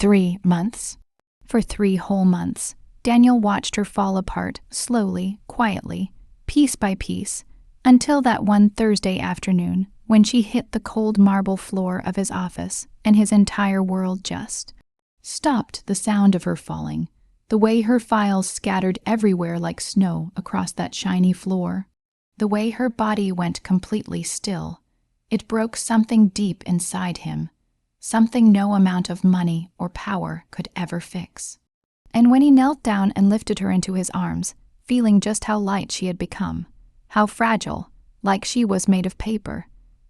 3 months. For 3 whole months, Daniel watched her fall apart slowly, quietly, piece by piece, until that one Thursday afternoon when she hit the cold marble floor of his office and his entire world just stopped. The sound of her falling, the way her files scattered everywhere like snow across that shiny floor, the way her body went completely still. It broke something deep inside him, something no amount of money or power could ever fix. And when he knelt down and lifted her into his arms, feeling just how light she had become, how fragile, like she was made of paper,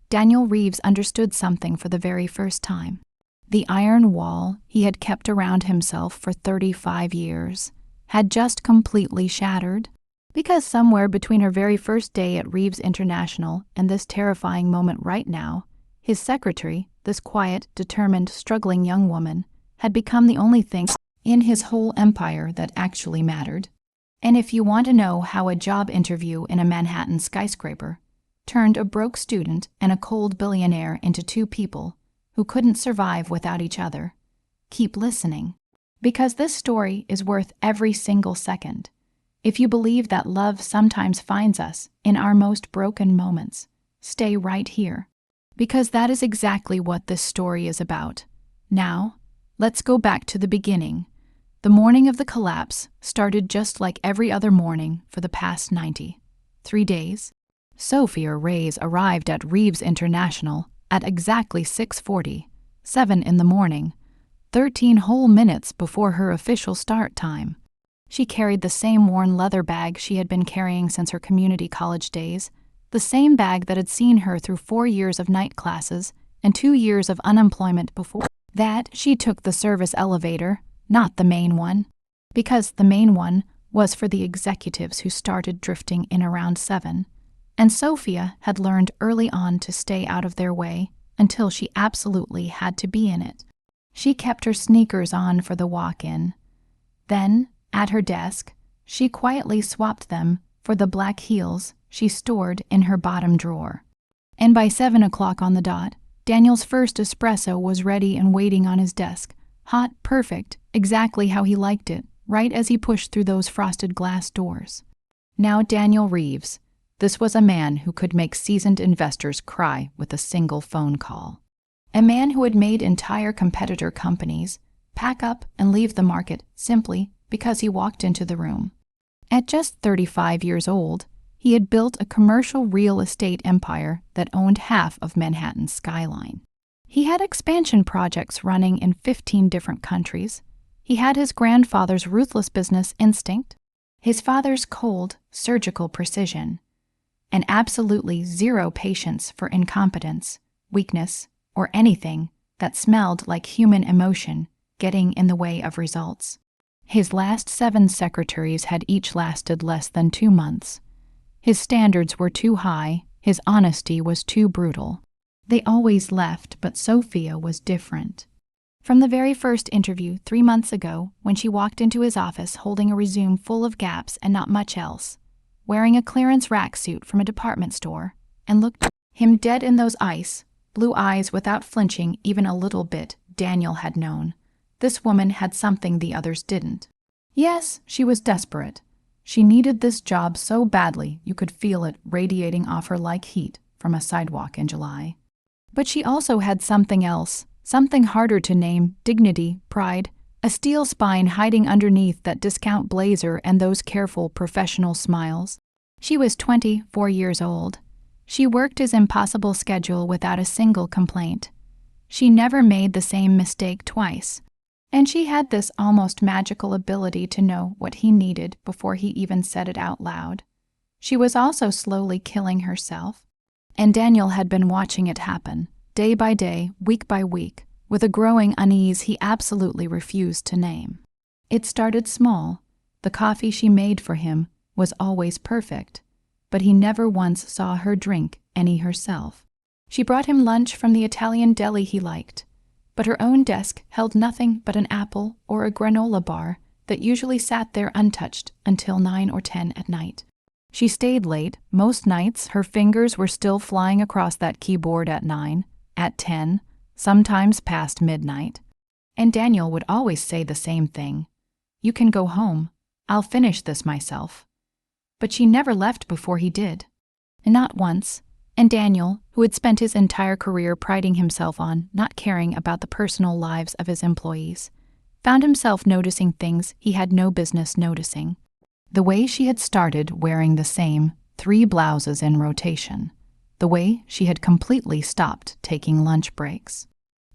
Daniel Reeves understood something for the very first time. The iron wall he had kept around himself for 35 years had just completely shattered, because somewhere between her very first day at Reeves International and this terrifying moment right now, his secretary, this quiet, determined, struggling young woman, had become the only thing in his whole empire that actually mattered. And if you want to know how a job interview in a Manhattan skyscraper turned a broke student and a cold billionaire into 2 people who couldn't survive without each other, keep listening, because this story is worth every single second. If you believe that love sometimes finds us in our most broken moments, stay right here, because that is exactly what this story is about. Now, let's go back to the beginning. The morning of the collapse started just like every other morning for the past 93 days. Sophia Reyes arrived at Reeves International at exactly 6:47 in the morning, 13 whole minutes before her official start time. She carried the same worn leather bag she had been carrying since her community college days, the same bag that had seen her through 4 years of night classes and 2 years of unemployment before that. She took the service elevator, not the main one, because the main one was for the executives who started drifting in around 7, and Sophia had learned early on to stay out of their way until she absolutely had to be in it. She kept her sneakers on for the walk-in. Then, at her desk, she quietly swapped them for the black heels she stored in her bottom drawer. And by 7 o'clock on the dot, Daniel's first espresso was ready and waiting on his desk, hot, perfect, exactly how he liked it, right as he pushed through those frosted glass doors. Now Daniel Reeves, this was a man who could make seasoned investors cry with a single phone call. A man who had made entire competitor companies pack up and leave the market simply because he walked into the room. At just 35 years old, he had built a commercial real estate empire that owned half of Manhattan's skyline. He had expansion projects running in 15 different countries. He had his grandfather's ruthless business instinct, his father's cold, surgical precision, and absolutely zero patience for incompetence, weakness, or anything that smelled like human emotion getting in the way of results. His last 7 secretaries had each lasted less than 2 months. His standards were too high, his honesty was too brutal. They always left, but Sophia was different. From the very first interview 3 months ago, when she walked into his office holding a resume full of gaps and not much else, wearing a clearance rack suit from a department store, and looked him dead in those blue eyes without flinching even a little bit, Daniel had known. This woman had something the others didn't. Yes, she was desperate. She needed this job so badly you could feel it radiating off her like heat from a sidewalk in July. But she also had something else, something harder to name: dignity, pride, a steel spine hiding underneath that discount blazer and those careful professional smiles. She was 24 years old. She worked his impossible schedule without a single complaint. She never made the same mistake twice. And she had this almost magical ability to know what he needed before he even said it out loud. She was also slowly killing herself, and Daniel had been watching it happen, day by day, week by week, with a growing unease he absolutely refused to name. It started small. The coffee she made for him was always perfect, but he never once saw her drink any herself. She brought him lunch from the Italian deli he liked, but her own desk held nothing but an apple or a granola bar that usually sat there untouched until 9 or 10 at night. She stayed late. Most nights her fingers were still flying across that keyboard at 9, at 10, sometimes past midnight. And Daniel would always say the same thing. "You can go home. I'll finish this myself." But she never left before he did. Not once. And Daniel, who had spent his entire career priding himself on not caring about the personal lives of his employees, found himself noticing things he had no business noticing. The way she had started wearing the same 3 blouses in rotation. The way she had completely stopped taking lunch breaks.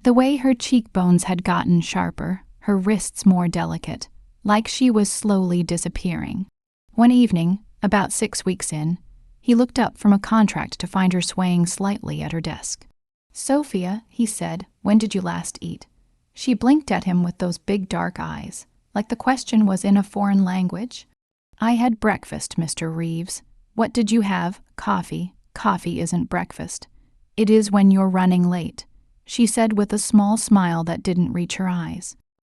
The way her cheekbones had gotten sharper, her wrists more delicate, like she was slowly disappearing. One evening, about 6 weeks in, he looked up from a contract to find her swaying slightly at her desk. "Sophia," he said, "when did you last eat?" She blinked at him with those big dark eyes, like the question was in a foreign language. "I had breakfast, Mr. Reeves." "What did you have?" "Coffee." "Coffee isn't breakfast. It is when you're running late," she said with a small smile that didn't reach her eyes.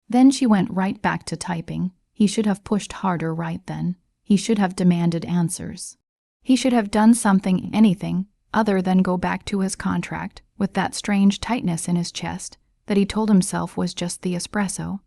Then she went right back to typing. He should have pushed harder right then. He should have demanded answers. He should have done something, anything, other than go back to his contract with that strange tightness in his chest that he told himself was just the espresso.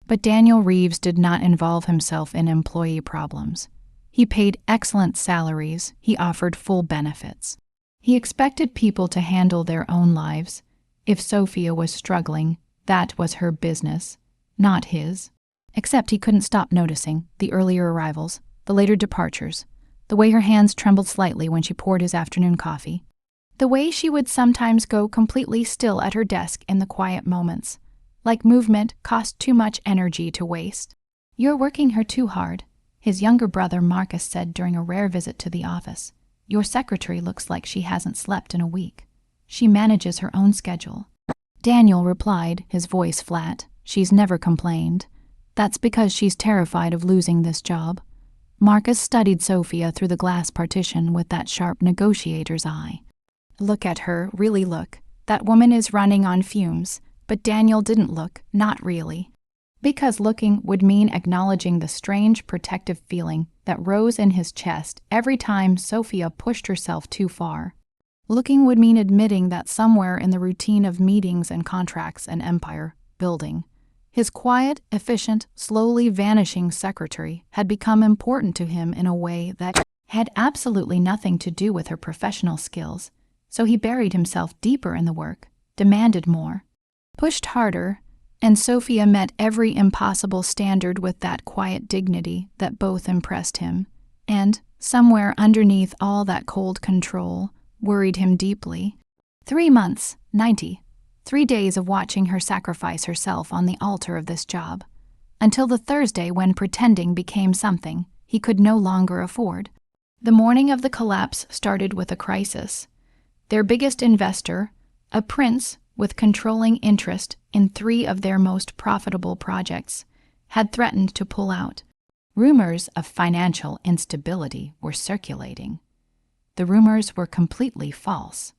But Daniel Reeves did not involve himself in employee problems. He paid excellent salaries, he offered full benefits. He expected people to handle their own lives. If Sophia was struggling, that was her business, not his. Except he couldn't stop noticing the earlier arrivals, the later departures, the way her hands trembled slightly when she poured his afternoon coffee, the way she would sometimes go completely still at her desk in the quiet moments, like movement cost too much energy to waste. "You're working her too hard," his younger brother Marcus said during a rare visit to the office. "Your secretary looks like she hasn't slept in a week. She manages her own schedule." Daniel replied, his voice flat, "She's never complained. That's because she's terrified of losing this job." Marcus studied Sophia through the glass partition with that sharp negotiator's eye. "Look at her, really look. That woman is running on fumes." But Daniel didn't look, not really. Because looking would mean acknowledging the strange protective feeling that rose in his chest every time Sophia pushed herself too far. Looking would mean admitting that somewhere in the routine of meetings and contracts and empire building, his quiet, efficient, slowly vanishing secretary had become important to him in a way that had absolutely nothing to do with her professional skills, so he buried himself deeper in the work, demanded more, pushed harder, and Sophia met every impossible standard with that quiet dignity that both impressed him, and, somewhere underneath all that cold control, worried him deeply. 3 months, 90. 3 days of watching her sacrifice herself on the altar of this job, until the Thursday when pretending became something he could no longer afford. The morning of the collapse started with a crisis. Their biggest investor, a prince with controlling interest in 3 of their most profitable projects, had threatened to pull out. Rumors of financial instability were circulating. The rumors were completely false,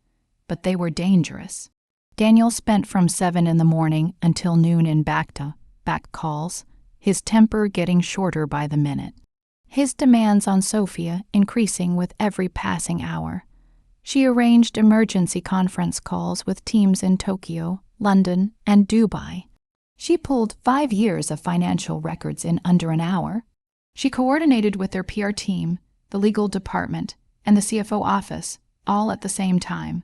but they were dangerous. Daniel spent from 7 in the morning until noon in back-to-back calls, his temper getting shorter by the minute, his demands on Sophia increasing with every passing hour. She arranged emergency conference calls with teams in Tokyo, London, and Dubai. She pulled 5 years of financial records in under an hour. She coordinated with their PR team, the legal department, and the CFO office, all at the same time,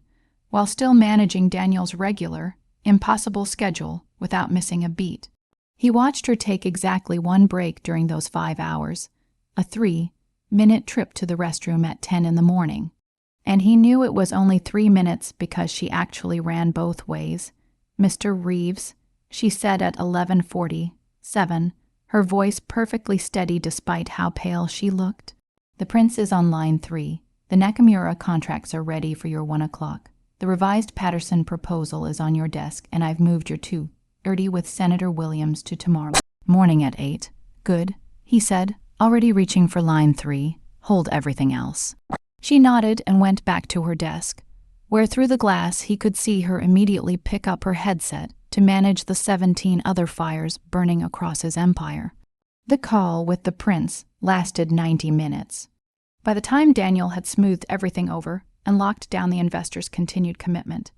while still managing Daniel's regular, impossible schedule without missing a beat. He watched her take exactly 1 break during those 5 hours, a 3-minute trip to the restroom at 10 in the morning. And he knew it was only 3 minutes because she actually ran both ways. "Mr. Reeves," she said at 11:47, her voice perfectly steady despite how pale she looked. "The prince is on line 3. The Nakamura contracts are ready for your 1 o'clock. The revised Patterson proposal is on your desk, and I've moved your 2:30 with Senator Williams to tomorrow morning at 8. "Good," he said, already reaching for line 3. "Hold everything else." She nodded and went back to her desk, where through the glass he could see her immediately pick up her headset to manage the 17 other fires burning across his empire. The call with the prince lasted 90 minutes. By the time Daniel had smoothed everything over and locked down the investor's continued commitment,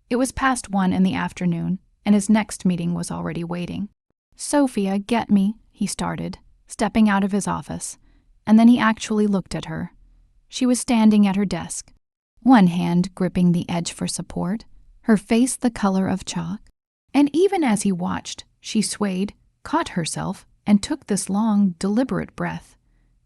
it was past 1 in the afternoon, and his next meeting was already waiting. "Sophia, get me," he started, stepping out of his office, and then he actually looked at her. She was standing at her desk, one hand gripping the edge for support, her face the color of chalk. And even as he watched, she swayed, caught herself, and took this long, deliberate breath.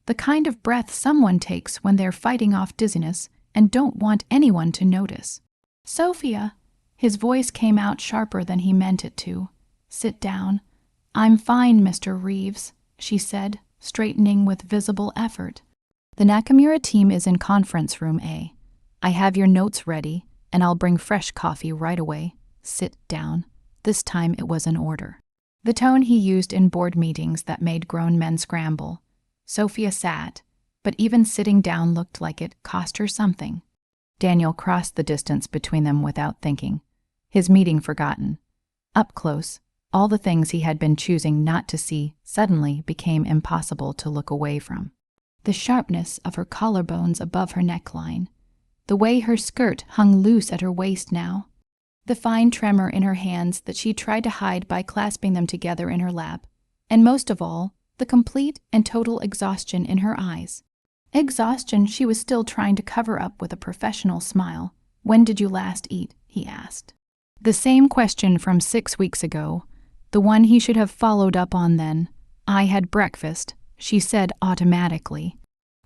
The kind of breath someone takes when they're fighting off dizziness and don't want anyone to notice. "Sophia," his voice came out sharper than he meant it to. "Sit down." "I'm fine, Mr. Reeves," she said, straightening with visible effort. "The Nakamura team is in conference room A. I have your notes ready, and I'll bring fresh coffee right away. Sit down." This time it was an order. The tone he used in board meetings that made grown men scramble. Sophia sat, but even sitting down looked like it cost her something. Daniel crossed the distance between them without thinking, his meeting forgotten. Up close, all the things he had been choosing not to see suddenly became impossible to look away from. The sharpness of her collarbones above her neckline, the way her skirt hung loose at her waist now, the fine tremor in her hands that she tried to hide by clasping them together in her lap, and most of all, the complete and total exhaustion in her eyes. Exhaustion she was still trying to cover up with a professional smile. "When did you last eat?" he asked. The same question from 6 weeks ago, the one he should have followed up on then. "I had breakfast," she said automatically.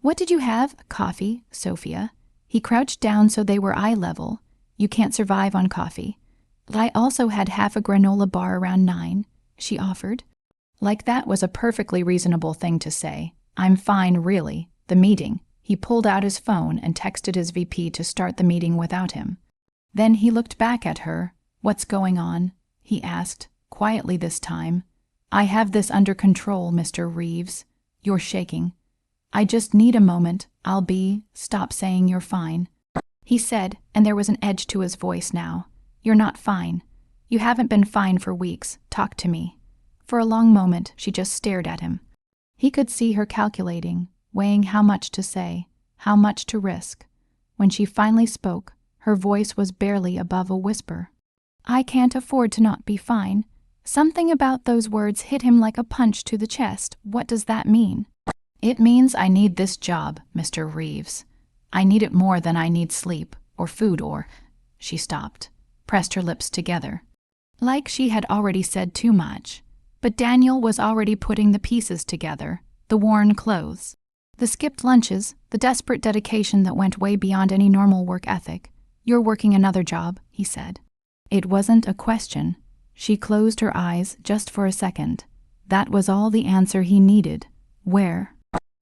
"What did you have?" "Coffee, Sophia." He crouched down so they were eye level. "You can't survive on coffee." "I also had half a granola bar around 9, she offered. Like that was a perfectly reasonable thing to say. "I'm fine, really." The meeting. He pulled out his phone and texted his VP to start the meeting without him. Then he looked back at her. "What's going on?" he asked, quietly this time. "I have this under control, Mr. Reeves." "You're shaking." "I just need a moment. Stop saying you're fine," he said, and there was an edge to his voice now. "You're not fine. You haven't been fine for weeks. Talk to me." For a long moment, she just stared at him. He could see her calculating, weighing how much to say, how much to risk. When she finally spoke, her voice was barely above a whisper. "I can't afford to not be fine." Something about those words hit him like a punch to the chest. "What does that mean?" "It means I need this job, Mr. Reeves. I need it more than I need sleep, or food, or—" She stopped, pressed her lips together. Like she had already said too much. But Daniel was already putting the pieces together, the worn clothes, the skipped lunches, the desperate dedication that went way beyond any normal work ethic. "You're working another job," he said. It wasn't a question. She closed her eyes just for a second. That was all the answer he needed. Where?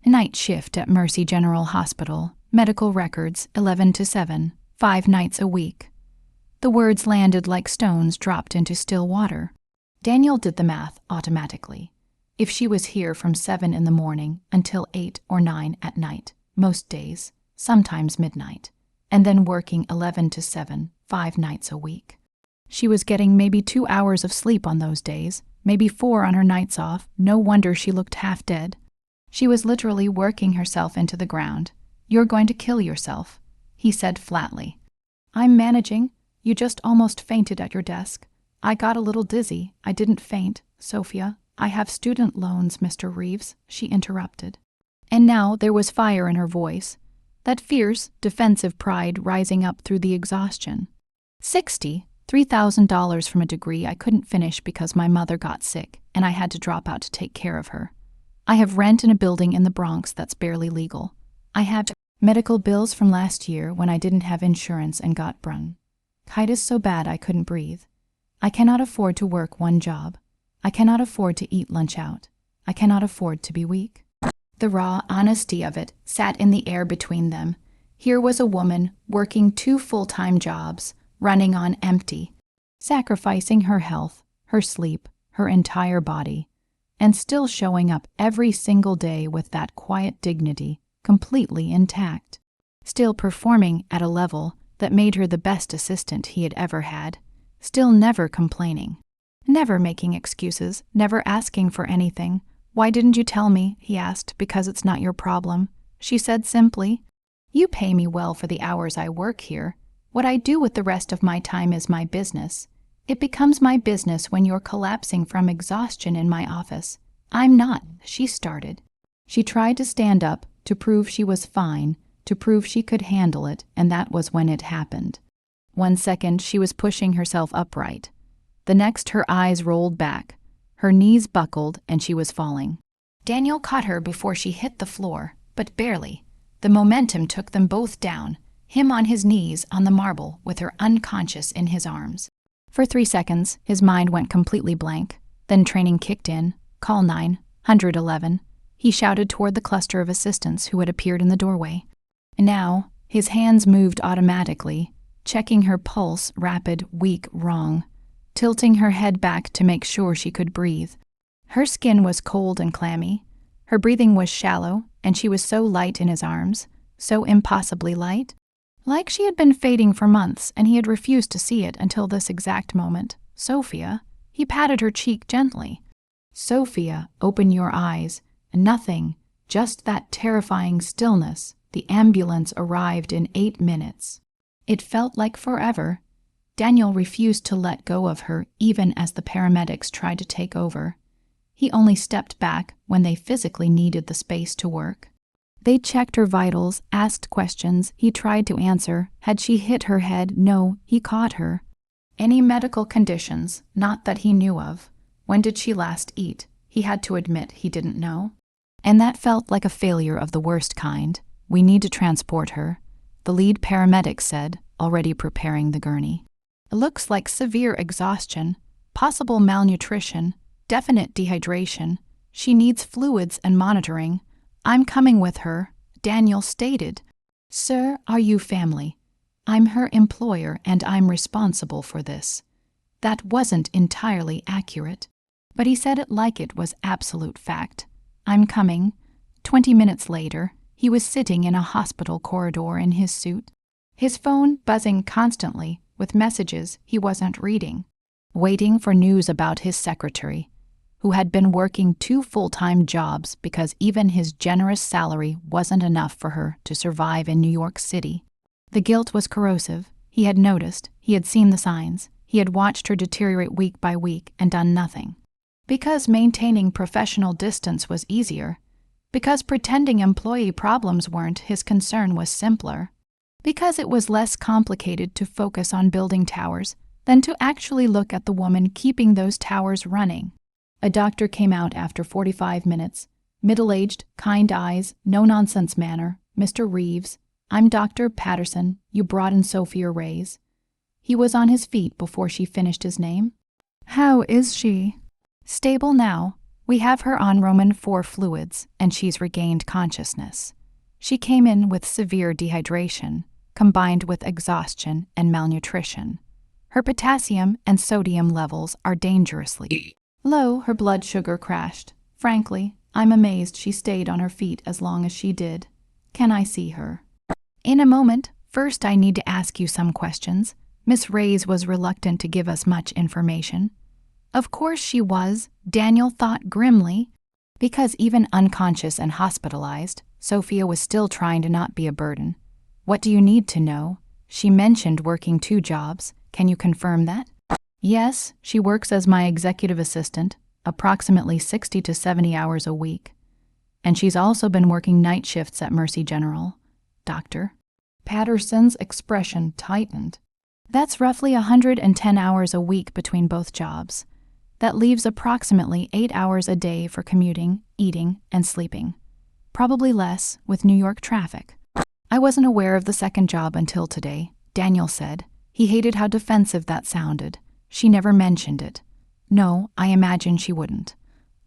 "Night shift at Mercy General Hospital. Medical records, 11 to 7, 5 nights a week." The words landed like stones dropped into still water. Daniel did the math automatically. If she was here from 7 in the morning until 8 or 9 at night, most days, sometimes midnight, and then working 11 to 7, 5 nights a week, she was getting maybe 2 hours of sleep on those days, maybe 4 on her nights off. No wonder she looked half dead. She was literally working herself into the ground. "You're going to kill yourself," he said flatly. "I'm managing. You just almost fainted at your desk." "I got a little dizzy. I didn't faint, Sophia. I have student loans, Mr. Reeves," she interrupted. And now there was fire in her voice, that fierce, defensive pride rising up through the exhaustion. $3,000 from a degree I couldn't finish because my mother got sick and I had to drop out to take care of her. I have rent in a building in the Bronx that's barely legal. I have medical bills from last year when I didn't have insurance and got bronchitis so bad I couldn't breathe. I cannot afford to work one job. I cannot afford to eat lunch out. I cannot afford to be weak. The raw honesty of it sat in the air between them. Here was a woman working 2 full-time jobs, running on empty, sacrificing her health, her sleep, her entire body, and still showing up every single day with that quiet dignity, completely intact, still performing at a level that made her the best assistant he had ever had, still never complaining, never making excuses, never asking for anything. "Why didn't you tell me?" he asked. "Because it's not your problem," she said simply. "You pay me well for the hours I work here. What I do with the rest of my time is my business. It becomes my business when you're collapsing from exhaustion in my office. I'm not, she started. She tried to stand up, to prove she was fine, to prove she could handle it, and that was when it happened. 1 second, she was pushing herself upright. The next, her eyes rolled back. Her knees buckled, and she was falling. Daniel caught her before she hit the floor, but barely. The momentum took them both down, him on his knees on the marble with her unconscious in his arms. For 3 seconds, his mind went completely blank. Then training kicked in. Call 911. He shouted toward the cluster of assistants who had appeared in the doorway. Now, his hands moved automatically, checking her pulse, rapid, weak, wrong, tilting her head back to make sure she could breathe. Her skin was cold and clammy. Her breathing was shallow, and she was so light in his arms, so impossibly light. Like she had been fading for months, and he had refused to see it until this exact moment. Sophia, he patted her cheek gently. Sophia, open your eyes. Nothing, just that terrifying stillness. The ambulance arrived in 8 minutes. It felt like forever. Daniel refused to let go of her even as the paramedics tried to take over. He only stepped back when they physically needed the space to work. They checked her vitals, asked questions. He tried to answer. Had she hit her head? No, he caught her. Any medical conditions? Not that he knew of. When did she last eat? He had to admit he didn't know. And that felt like a failure of the worst kind. We need to transport her, the lead paramedic said, already preparing the gurney. It looks like severe exhaustion, possible malnutrition, definite dehydration. She needs fluids and monitoring. I'm coming with her, Daniel stated. Sir, are you family? I'm her employer and I'm responsible for this. That wasn't entirely accurate, but he said it like it was absolute fact. I'm coming. 20 minutes later, he was sitting in a hospital corridor in his suit, his phone buzzing constantly with messages he wasn't reading, waiting for news about his secretary, who had been working 2 full-time jobs because even his generous salary wasn't enough for her to survive in New York City. The guilt was corrosive. He had noticed, he had seen the signs, he had watched her deteriorate week by week and done nothing. Because maintaining professional distance was easier, because pretending employee problems weren't, his concern was simpler, because it was less complicated to focus on building towers than to actually look at the woman keeping those towers running. A doctor came out after 45 minutes, middle-aged, kind eyes, no-nonsense manner. Mr. Reeves, I'm Dr. Patterson. You brought in Sophia Reyes. He was on his feet before she finished his name. How is she? Stable now. We have her on Roman 4 fluids, and she's regained consciousness. She came in with severe dehydration, combined with exhaustion and malnutrition. Her potassium and sodium levels are dangerously low. Her blood sugar crashed. Frankly, I'm amazed she stayed on her feet as long as she did. Can I see her? In a moment. First, I need to ask you some questions. Miss Reyes was reluctant to give us much information. Of course she was, Daniel thought grimly, because even unconscious and hospitalized, Sophia was still trying to not be a burden. What do you need to know? She mentioned working 2 jobs. Can you confirm that? Yes, she works as my executive assistant, approximately 60 to 70 hours a week. And she's also been working night shifts at Mercy General. Doctor. Patterson's expression tightened. That's roughly 110 hours a week between both jobs. That leaves approximately 8 hours a day for commuting, eating, and sleeping. Probably less with New York traffic. I wasn't aware of the second job until today, Daniel said. He hated how defensive that sounded. She never mentioned it. No, I imagine she wouldn't.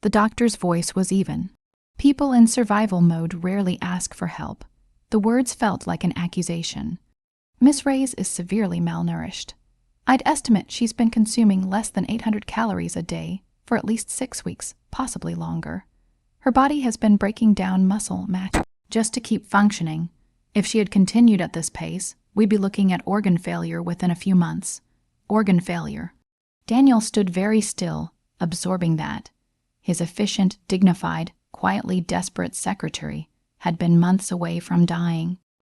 The doctor's voice was even. People in survival mode rarely ask for help. The words felt like an accusation. Miss Reyes is severely malnourished. I'd estimate she's been consuming less than 800 calories a day for at least 6 weeks, possibly longer. Her body has been breaking down muscle mass just to keep functioning. If she had continued at this pace, we'd be looking at organ failure within a few months. Organ failure. Daniel stood very still, absorbing that. His efficient, dignified, quietly desperate secretary had been months away from dying,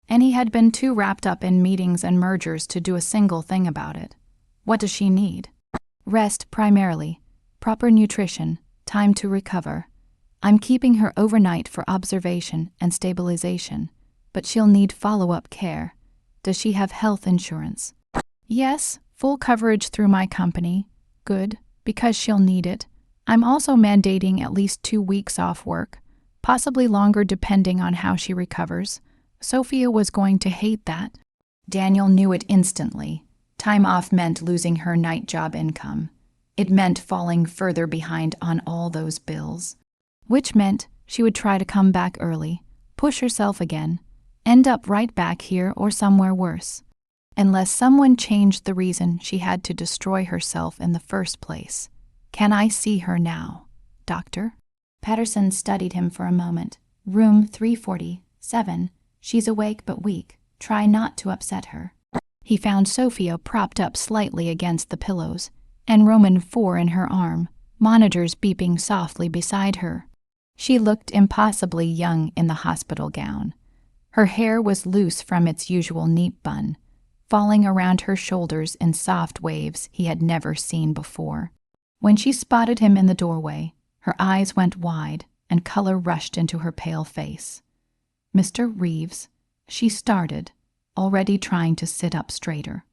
and he had been too wrapped up in meetings and mergers to do a single thing about it. What does she need? Rest primarily, proper nutrition, time to recover. I'm keeping her overnight for observation and stabilization, but she'll need follow-up care. Does she have health insurance? Yes, full coverage through my company. Good, because she'll need it. I'm also mandating at least 2 weeks off work, possibly longer depending on how she recovers. Sophia was going to hate that. Daniel knew it instantly. Time off meant losing her night job income. It meant falling further behind on all those bills. Which meant she would try to come back early, push herself again, end up right back here or somewhere worse. Unless someone changed the reason she had to destroy herself in the first place. Can I see her now, doctor? Patterson studied him for a moment. Room 347. She's awake but weak. Try not to upset her. He found Sophia propped up slightly against the pillows, and Roman 4 in her arm, monitors beeping softly beside her. She looked impossibly young in the hospital gown. Her hair was loose from its usual neat bun, falling around her shoulders in soft waves he had never seen before. When she spotted him in the doorway, her eyes went wide and color rushed into her pale face. Mr. Reeves, she started, already trying to sit up straighter.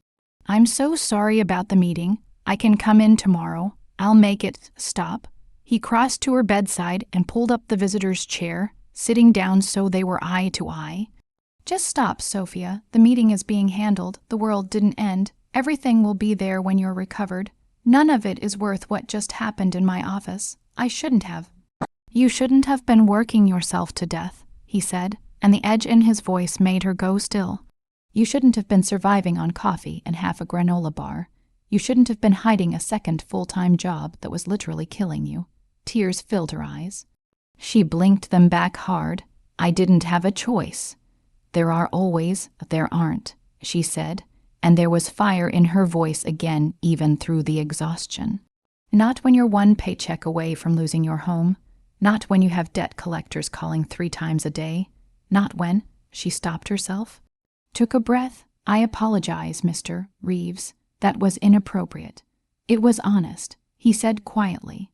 I'm so sorry about the meeting. I can come in tomorrow. I'll make it stop. He crossed to her bedside and pulled up the visitor's chair, sitting down so they were eye to eye. Just stop, Sophia. The meeting is being handled. The world didn't end. Everything will be there when you're recovered. None of it is worth what just happened in my office. I shouldn't have. You shouldn't have been working yourself to death, he said, and the edge in his voice made her go still. You shouldn't have been surviving on coffee and half a granola bar. You shouldn't have been hiding a second full-time job that was literally killing you. Tears filled her eyes. She blinked them back hard. I didn't have a choice. There are always, there aren't, she said, and there was fire in her voice again even through the exhaustion. Not when you're 1 paycheck away from losing your home. Not when you have debt collectors calling 3 times a day. Not when, she stopped herself. Took a breath. I apologize, Mr. Reeves. That was inappropriate. It was honest, he said quietly.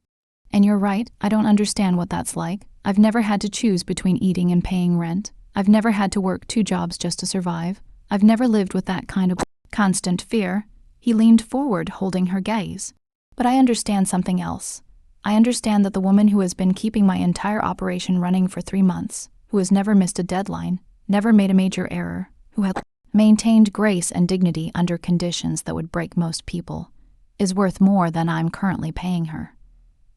And you're right, I don't understand what that's like. I've never had to choose between eating and paying rent. I've never had to work 2 jobs just to survive. I've never lived with that kind of constant fear. He leaned forward, holding her gaze. But I understand something else. I understand that the woman who has been keeping my entire operation running for 3 months, who has never missed a deadline, never made a major error, who had maintained grace and dignity under conditions that would break most people, is worth more than I'm currently paying her.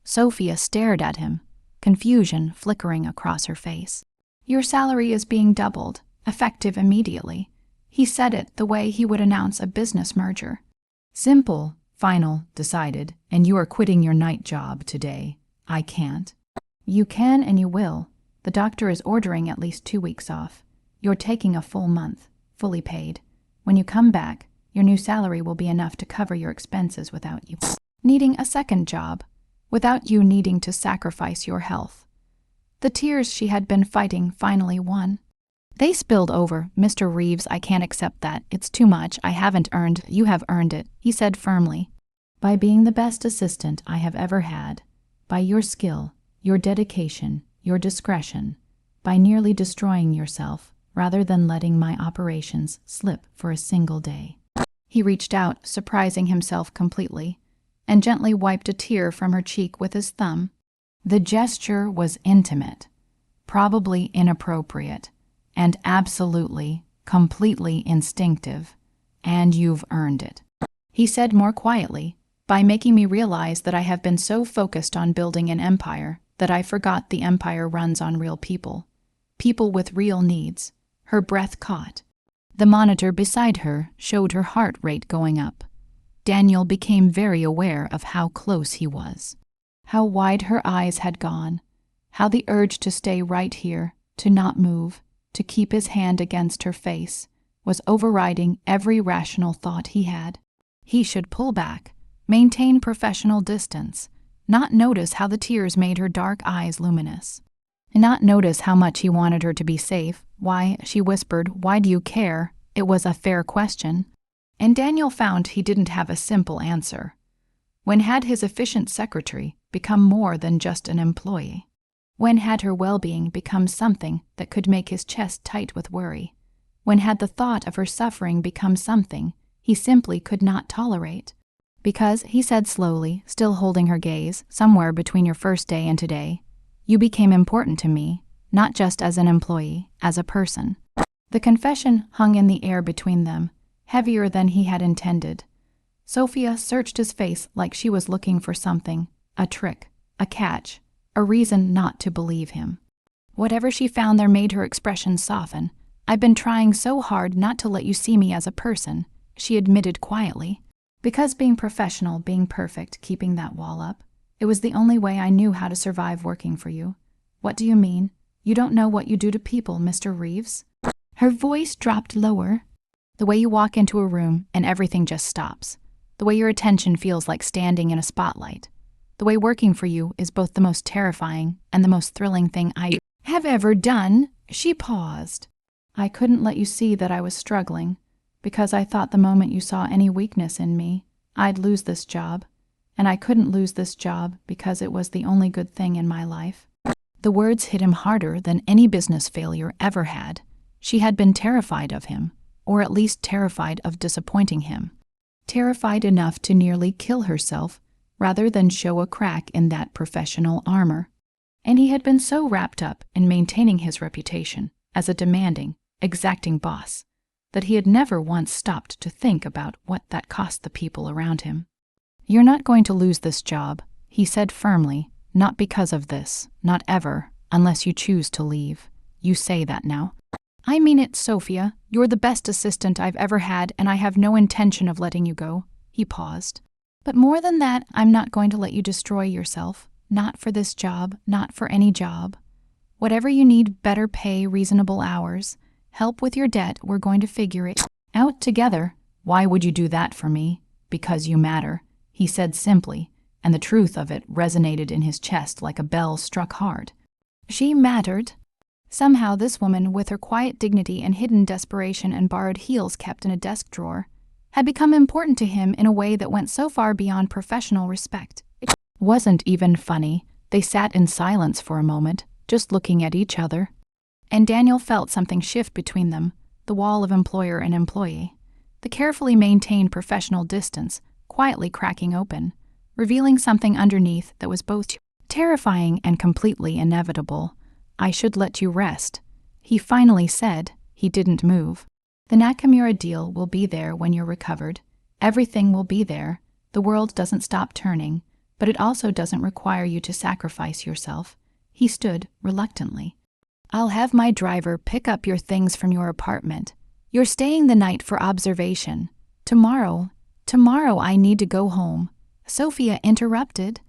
Sophia stared at him, confusion flickering across her face. Your salary is being doubled, effective immediately. He said it the way he would announce a business merger. Simple, final, decided, and you are quitting your night job today. I can't. You can and you will. The doctor is ordering at least 2 weeks off. You're taking a full month, fully paid. When you come back, your new salary will be enough to cover your expenses without you needing a second job, without you needing to sacrifice your health. The tears she had been fighting finally won. They spilled over. Mr. Reeves, I can't accept that. It's too much. I haven't earned. You have earned it, he said firmly. By being the best assistant I have ever had, by your skill, your dedication, your discretion, by nearly destroying yourself rather than letting my operations slip for a single day. He reached out, surprising himself completely, and gently wiped a tear from her cheek with his thumb. The gesture was intimate, probably inappropriate, and absolutely, completely instinctive, and you've earned it. He said more quietly, by making me realize that I have been so focused on building an empire that I forgot the empire runs on real people. People with real needs. Her breath caught. The monitor beside her showed her heart rate going up. Daniel became very aware of how close he was. How wide her eyes had gone. How the urge to stay right here, to not move, to keep his hand against her face, was overriding every rational thought he had. He should pull back, maintain professional distance, not notice how the tears made her dark eyes luminous. Not notice how much he wanted her to be safe. Why, she whispered, why do you care? It was a fair question. And Daniel found he didn't have a simple answer. When had his efficient secretary become more than just an employee? When had her well-being become something that could make his chest tight with worry? When had the thought of her suffering become something he simply could not tolerate? Because, he said slowly, still holding her gaze, somewhere between your first day and today, you became important to me, not just as an employee, as a person. The confession hung in the air between them, heavier than he had intended. Sophia searched his face like she was looking for something, a trick, a catch, a reason not to believe him. Whatever she found there made her expression soften. I've been trying so hard not to let you see me as a person, she admitted quietly. Because being professional, being perfect, keeping that wall up, it was the only way I knew how to survive working for you. What do you mean? You don't know what you do to people, Mr. Reeves? Her voice dropped lower. The way you walk into a room and everything just stops. The way your attention feels like standing in a spotlight. The way working for you is both the most terrifying and the most thrilling thing I have ever done. She paused. I couldn't let you see that I was struggling, because I thought the moment you saw any weakness in me, I'd lose this job. And I couldn't lose this job because it was the only good thing in my life. The words hit him harder than any business failure ever had. She had been terrified of him, or at least terrified of disappointing him. Terrified enough to nearly kill herself, rather than show a crack in that professional armor. And he had been so wrapped up in maintaining his reputation as a demanding, exacting boss, that he had never once stopped to think about what that cost the people around him. You're not going to lose this job, he said firmly, not because of this, not ever, unless you choose to leave. You say that now. I mean it, Sophia. You're the best assistant I've ever had, and I have no intention of letting you go. He paused. But more than that, I'm not going to let you destroy yourself. Not for this job, not for any job. Whatever you need, better pay, reasonable hours. Help with your debt, we're going to figure it out together. Why would you do that for me? Because you matter, he said simply, and the truth of it resonated in his chest like a bell struck hard. She mattered. Somehow this woman, with her quiet dignity and hidden desperation and borrowed heels kept in a desk drawer, had become important to him in a way that went so far beyond professional respect. It wasn't even funny. They sat in silence for a moment, just looking at each other. And Daniel felt something shift between them, the wall of employer and employee. The carefully maintained professional distance quietly cracking open, revealing something underneath that was both terrifying and completely inevitable. I should let you rest, he finally said. He didn't move. The Nakamura deal will be there when you're recovered. Everything will be there. The world doesn't stop turning, but it also doesn't require you to sacrifice yourself. He stood reluctantly. I'll have my driver pick up your things from your apartment. You're staying the night for observation. Tomorrow I need to go home. Sophia interrupted.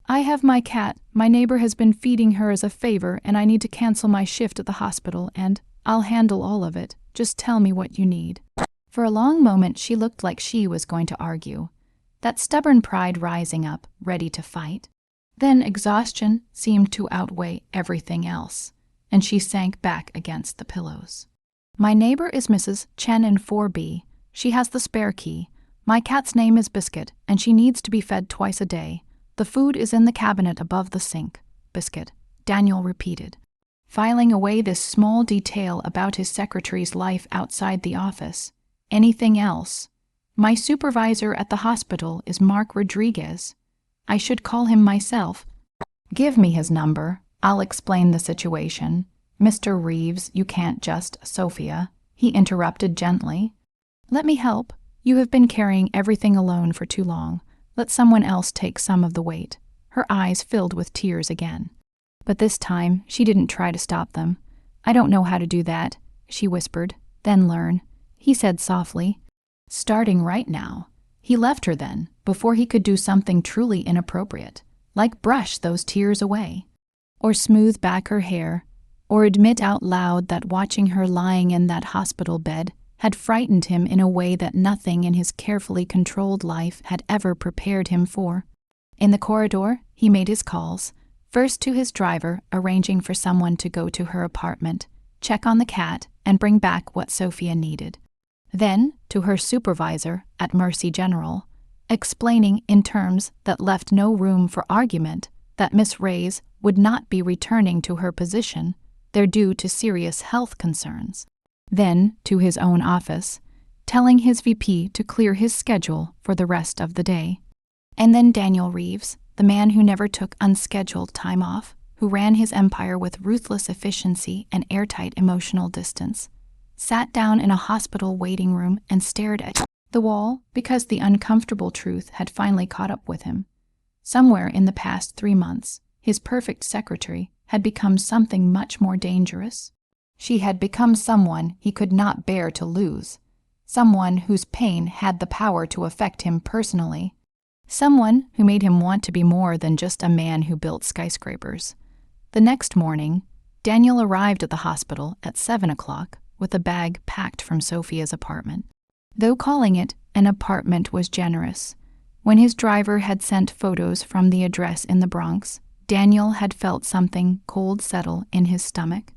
I have my cat. My neighbor has been feeding her as a favor, and I need to cancel my shift at the hospital, and I'll handle all of it. Just tell me what you need. For a long moment she looked like she was going to argue, that stubborn pride rising up, ready to fight. Then exhaustion seemed to outweigh everything else, and she sank back against the pillows. My neighbor is Mrs. Chen in 4B. She has the spare key. My cat's name is Biscuit, and she needs to be fed twice a day. The food is in the cabinet above the sink. Biscuit, Daniel repeated, filing away this small detail about his secretary's life outside the office. Anything else? My supervisor at the hospital is Mark Rodriguez. I should call him myself. Give me his number. I'll explain the situation. Mr. Reeves, you can't just, Sophia, he interrupted gently. Let me help. You have been carrying everything alone for too long. Let someone else take some of the weight. Her eyes filled with tears again. But this time, she didn't try to stop them. I don't know how to do that, she whispered. Then learn, he said softly. Starting right now. He left her then, before he could do something truly inappropriate, like brush those tears away, or smooth back her hair, or admit out loud that watching her lying in that hospital bed had frightened him in a way that nothing in his carefully controlled life had ever prepared him for. In the corridor, he made his calls, first to his driver, arranging for someone to go to her apartment, check on the cat, and bring back what Sophia needed. Then to her supervisor at Mercy General, explaining in terms that left no room for argument that Miss Reyes would not be returning to her position there due to serious health concerns. Then to his own office, telling his VP to clear his schedule for the rest of the day. And then Daniel Reeves, the man who never took unscheduled time off, who ran his empire with ruthless efficiency and airtight emotional distance, sat down in a hospital waiting room and stared at the wall because the uncomfortable truth had finally caught up with him. Somewhere in the past 3 months, his perfect secretary had become something much more dangerous. She had become someone he could not bear to lose, someone whose pain had the power to affect him personally, someone who made him want to be more than just a man who built skyscrapers. The next morning, Daniel arrived at the hospital at 7 o'clock with a bag packed from Sophia's apartment. Though calling it an apartment was generous, when his driver had sent photos from the address in the Bronx, Daniel had felt something cold settle in his stomach.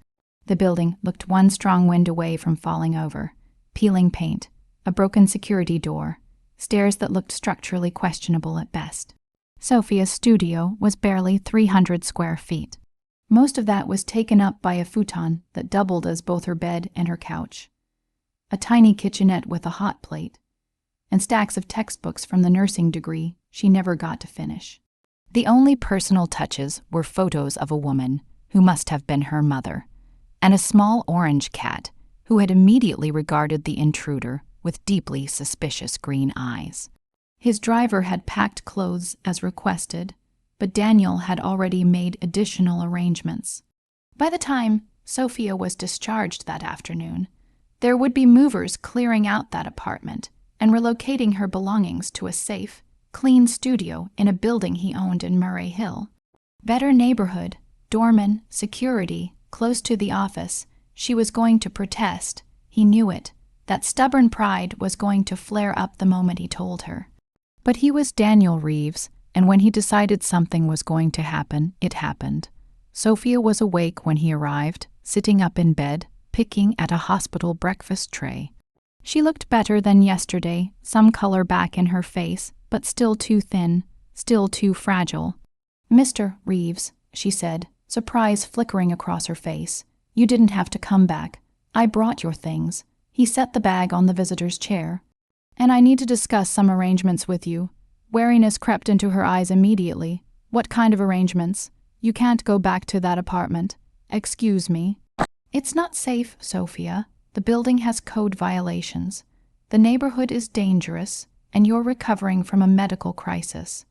The building looked one strong wind away from falling over. Peeling paint, a broken security door, stairs that looked structurally questionable at best. Sophia's studio was barely 300 square feet. Most of that was taken up by a futon that doubled as both her bed and her couch, a tiny kitchenette with a hot plate, and stacks of textbooks from the nursing degree she never got to finish. The only personal touches were photos of a woman who must have been her mother, and a small orange cat who had immediately regarded the intruder with deeply suspicious green eyes. His driver had packed clothes as requested, but Daniel had already made additional arrangements. By the time Sophia was discharged that afternoon, there would be movers clearing out that apartment and relocating her belongings to a safe, clean studio in a building he owned in Murray Hill. Better neighborhood, doorman, security, close to the office. She was going to protest. He knew it. That stubborn pride was going to flare up the moment he told her. But he was Daniel Reeves, and when he decided something was going to happen, it happened. Sophia was awake when he arrived, sitting up in bed, picking at a hospital breakfast tray. She looked better than yesterday, some color back in her face, but still too thin, still too fragile. "Mr. Reeves," she said, surprise flickering across her face, "you didn't have to come back. I brought your things." He set the bag on the visitor's chair. "And I need to discuss some arrangements with you." Wariness crept into her eyes immediately. "What kind of arrangements? You can't go back to that apartment. Excuse me." "It's not safe, Sophia. The building has code violations. The neighborhood is dangerous, and you're recovering from a medical crisis.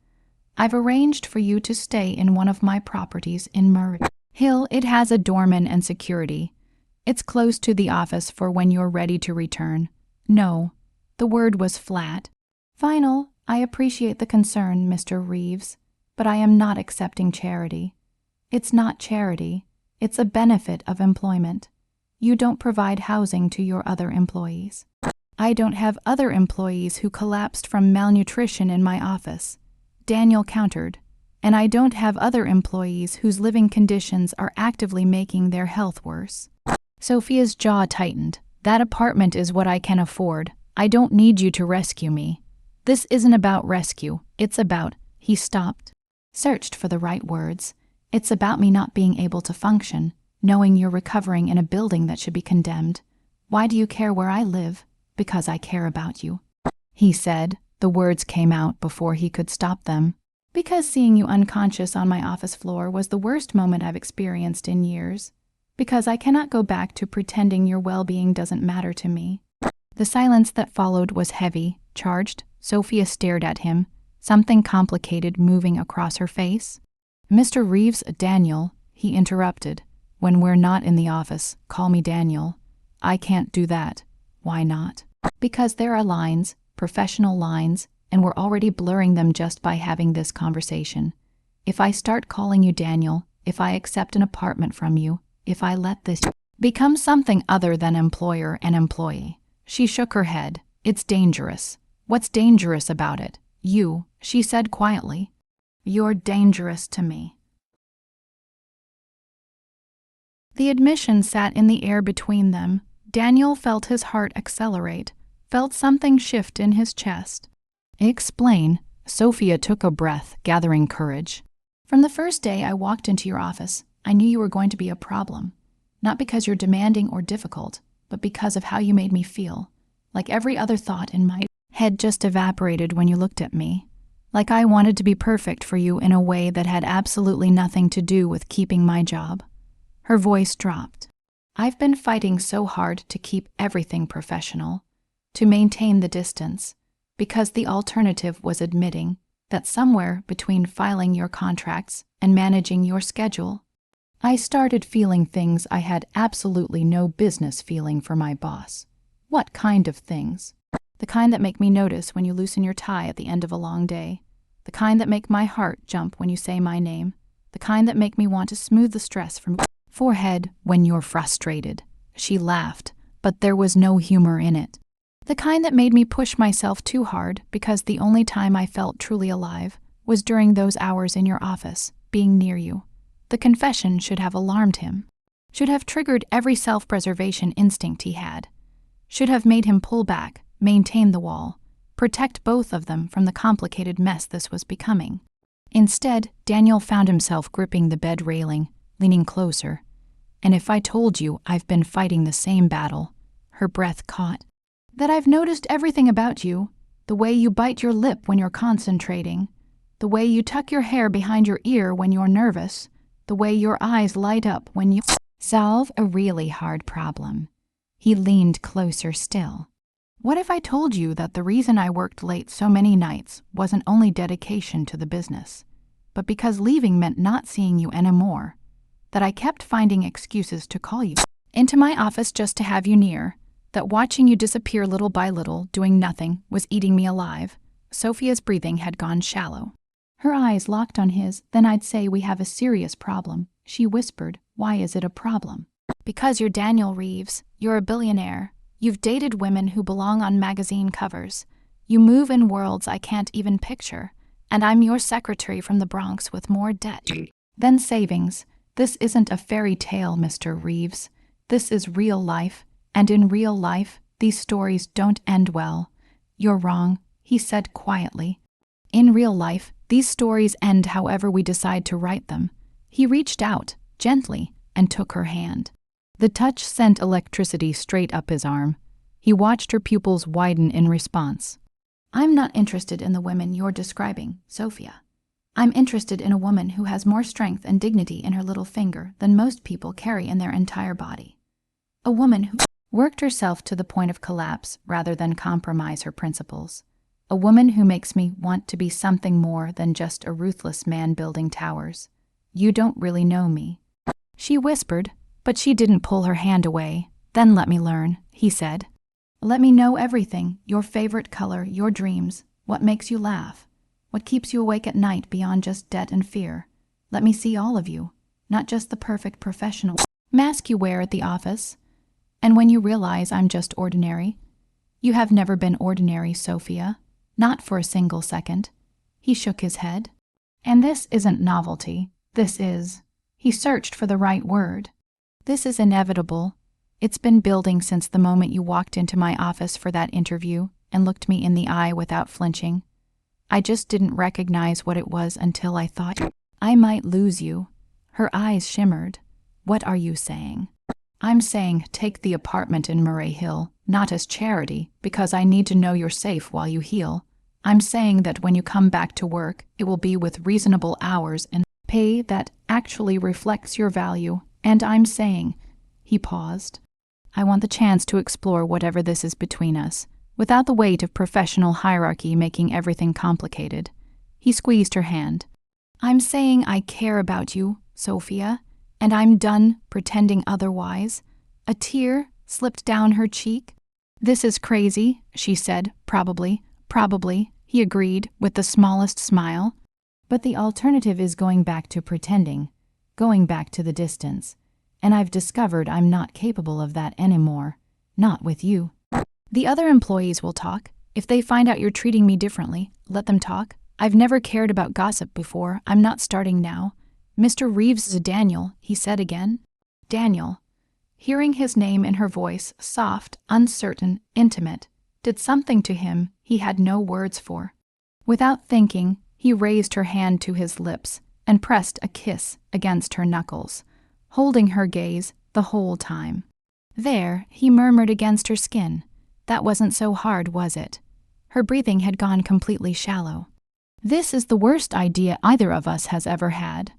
I've arranged for you to stay in one of my properties in Murray Hill. It has a doorman and security. It's close to the office for when you're ready to return." "No." The word was flat. "Final. I appreciate the concern, Mr. Reeves, but I am not accepting charity. It's not charity. It's a benefit of employment. You don't provide housing to your other employees." "I don't have other employees who collapsed from malnutrition in my office," Daniel countered, "and I don't have other employees whose living conditions are actively making their health worse." Sophia's jaw tightened. "That apartment is what I can afford. I don't need you to rescue me." "This isn't about rescue. It's about—" He stopped, searched for the right words. "It's about me not being able to function, knowing you're recovering in a building that should be condemned. Why do you care where I live? Because I care about you." He said. The words came out before he could stop them. "Because seeing you unconscious on my office floor was the worst moment I've experienced in years. Because I cannot go back to pretending your well-being doesn't matter to me." The silence that followed was heavy, charged. Sophia stared at him, something complicated moving across her face. "Mr. Reeves, Daniel," he interrupted. "When we're not in the office, call me Daniel." "I can't do that." "Why not?" "Because there are lines, professional lines, and we're already blurring them just by having this conversation. If I start calling you Daniel, if I accept an apartment from you, if I let this become something other than employer and employee." She shook her head. "It's dangerous." "What's dangerous about it?" "You," she said quietly. "You're dangerous to me." The admission sat in the air between them. Daniel felt his heart accelerate, felt something shift in his chest. Explain. Sophia took a breath, gathering courage. From the first day I walked into your office, I knew you were going to be a problem. Not because you're demanding or difficult, but because of how you made me feel. Like every other thought in my head just evaporated when you looked at me. Like I wanted to be perfect for you in a way that had absolutely nothing to do with keeping my job. Her voice dropped. I've been fighting so hard to keep everything professional, to maintain the distance, because the alternative was admitting that somewhere between filing your contracts and managing your schedule, I started feeling things I had absolutely no business feeling for my boss. What kind of things? The kind that make me notice when you loosen your tie at the end of a long day. The kind that make my heart jump when you say my name. The kind that make me want to smooth the stress from your forehead when you're frustrated. She laughed, but there was no humor in it. The kind that made me push myself too hard because the only time I felt truly alive was during those hours in your office, being near you. The confession should have alarmed him, should have triggered every self-preservation instinct he had, should have made him pull back, maintain the wall, protect both of them from the complicated mess this was becoming. Instead, Daniel found himself gripping the bed railing, leaning closer. And if I told you I've been fighting the same battle, her breath caught, that I've noticed everything about you, the way you bite your lip when you're concentrating, the way you tuck your hair behind your ear when you're nervous, the way your eyes light up when you solve a really hard problem. He leaned closer still. What if I told you that the reason I worked late so many nights wasn't only dedication to the business, but because leaving meant not seeing you anymore, that I kept finding excuses to call you into my office just to have you near, that watching you disappear little by little, doing nothing, was eating me alive? Sophia's breathing had gone shallow. Her eyes locked on his. Then I'd say we have a serious problem. She whispered, why is it a problem? Because you're Daniel Reeves. You're a billionaire. You've dated women who belong on magazine covers. You move in worlds I can't even picture. And I'm your secretary from the Bronx with more debt than savings. This isn't a fairy tale, Mr. Reeves. This is real life. And in real life, these stories don't end well. You're wrong, he said quietly. In real life, these stories end however we decide to write them. He reached out, gently, and took her hand. The touch sent electricity straight up his arm. He watched her pupils widen in response. I'm not interested in the women you're describing, Sophia. I'm interested in a woman who has more strength and dignity in her little finger than most people carry in their entire body. A woman who worked herself to the point of collapse rather than compromise her principles. A woman who makes me want to be something more than just a ruthless man building towers. You don't really know me. She whispered, but she didn't pull her hand away. Then let me learn, he said. Let me know everything, your favorite color, your dreams, what makes you laugh, what keeps you awake at night beyond just debt and fear. Let me see all of you, not just the perfect professional mask you wear at the office. And when you realize I'm just ordinary, you have never been ordinary, Sophia. Not for a single second. He shook his head. And this isn't novelty. This is. He searched for the right word. This is inevitable. It's been building since the moment you walked into my office for that interview and looked me in the eye without flinching. I just didn't recognize what it was until I thought I might lose you. Her eyes shimmered. What are you saying? I'm saying take the apartment in Murray Hill, not as charity, because I need to know you're safe while you heal. I'm saying that when you come back to work, it will be with reasonable hours and pay that actually reflects your value. And I'm saying, he paused, I want the chance to explore whatever this is between us, without the weight of professional hierarchy making everything complicated. He squeezed her hand. I'm saying I care about you, Sophia, and I'm done pretending otherwise. A tear slipped down her cheek. This is crazy, she said, probably, he agreed with the smallest smile. But the alternative is going back to pretending, going back to the distance. And I've discovered I'm not capable of that anymore. Not with you. The other employees will talk. If they find out you're treating me differently, let them talk. I've never cared about gossip before. I'm not starting now. Mr. Reeves is Daniel, he said again. Daniel. Hearing his name in her voice, soft, uncertain, intimate, did something to him he had no words for. Without thinking, he raised her hand to his lips and pressed a kiss against her knuckles, holding her gaze the whole time. There, he murmured against her skin. That wasn't so hard, was it? Her breathing had gone completely shallow. This is the worst idea either of us has ever had.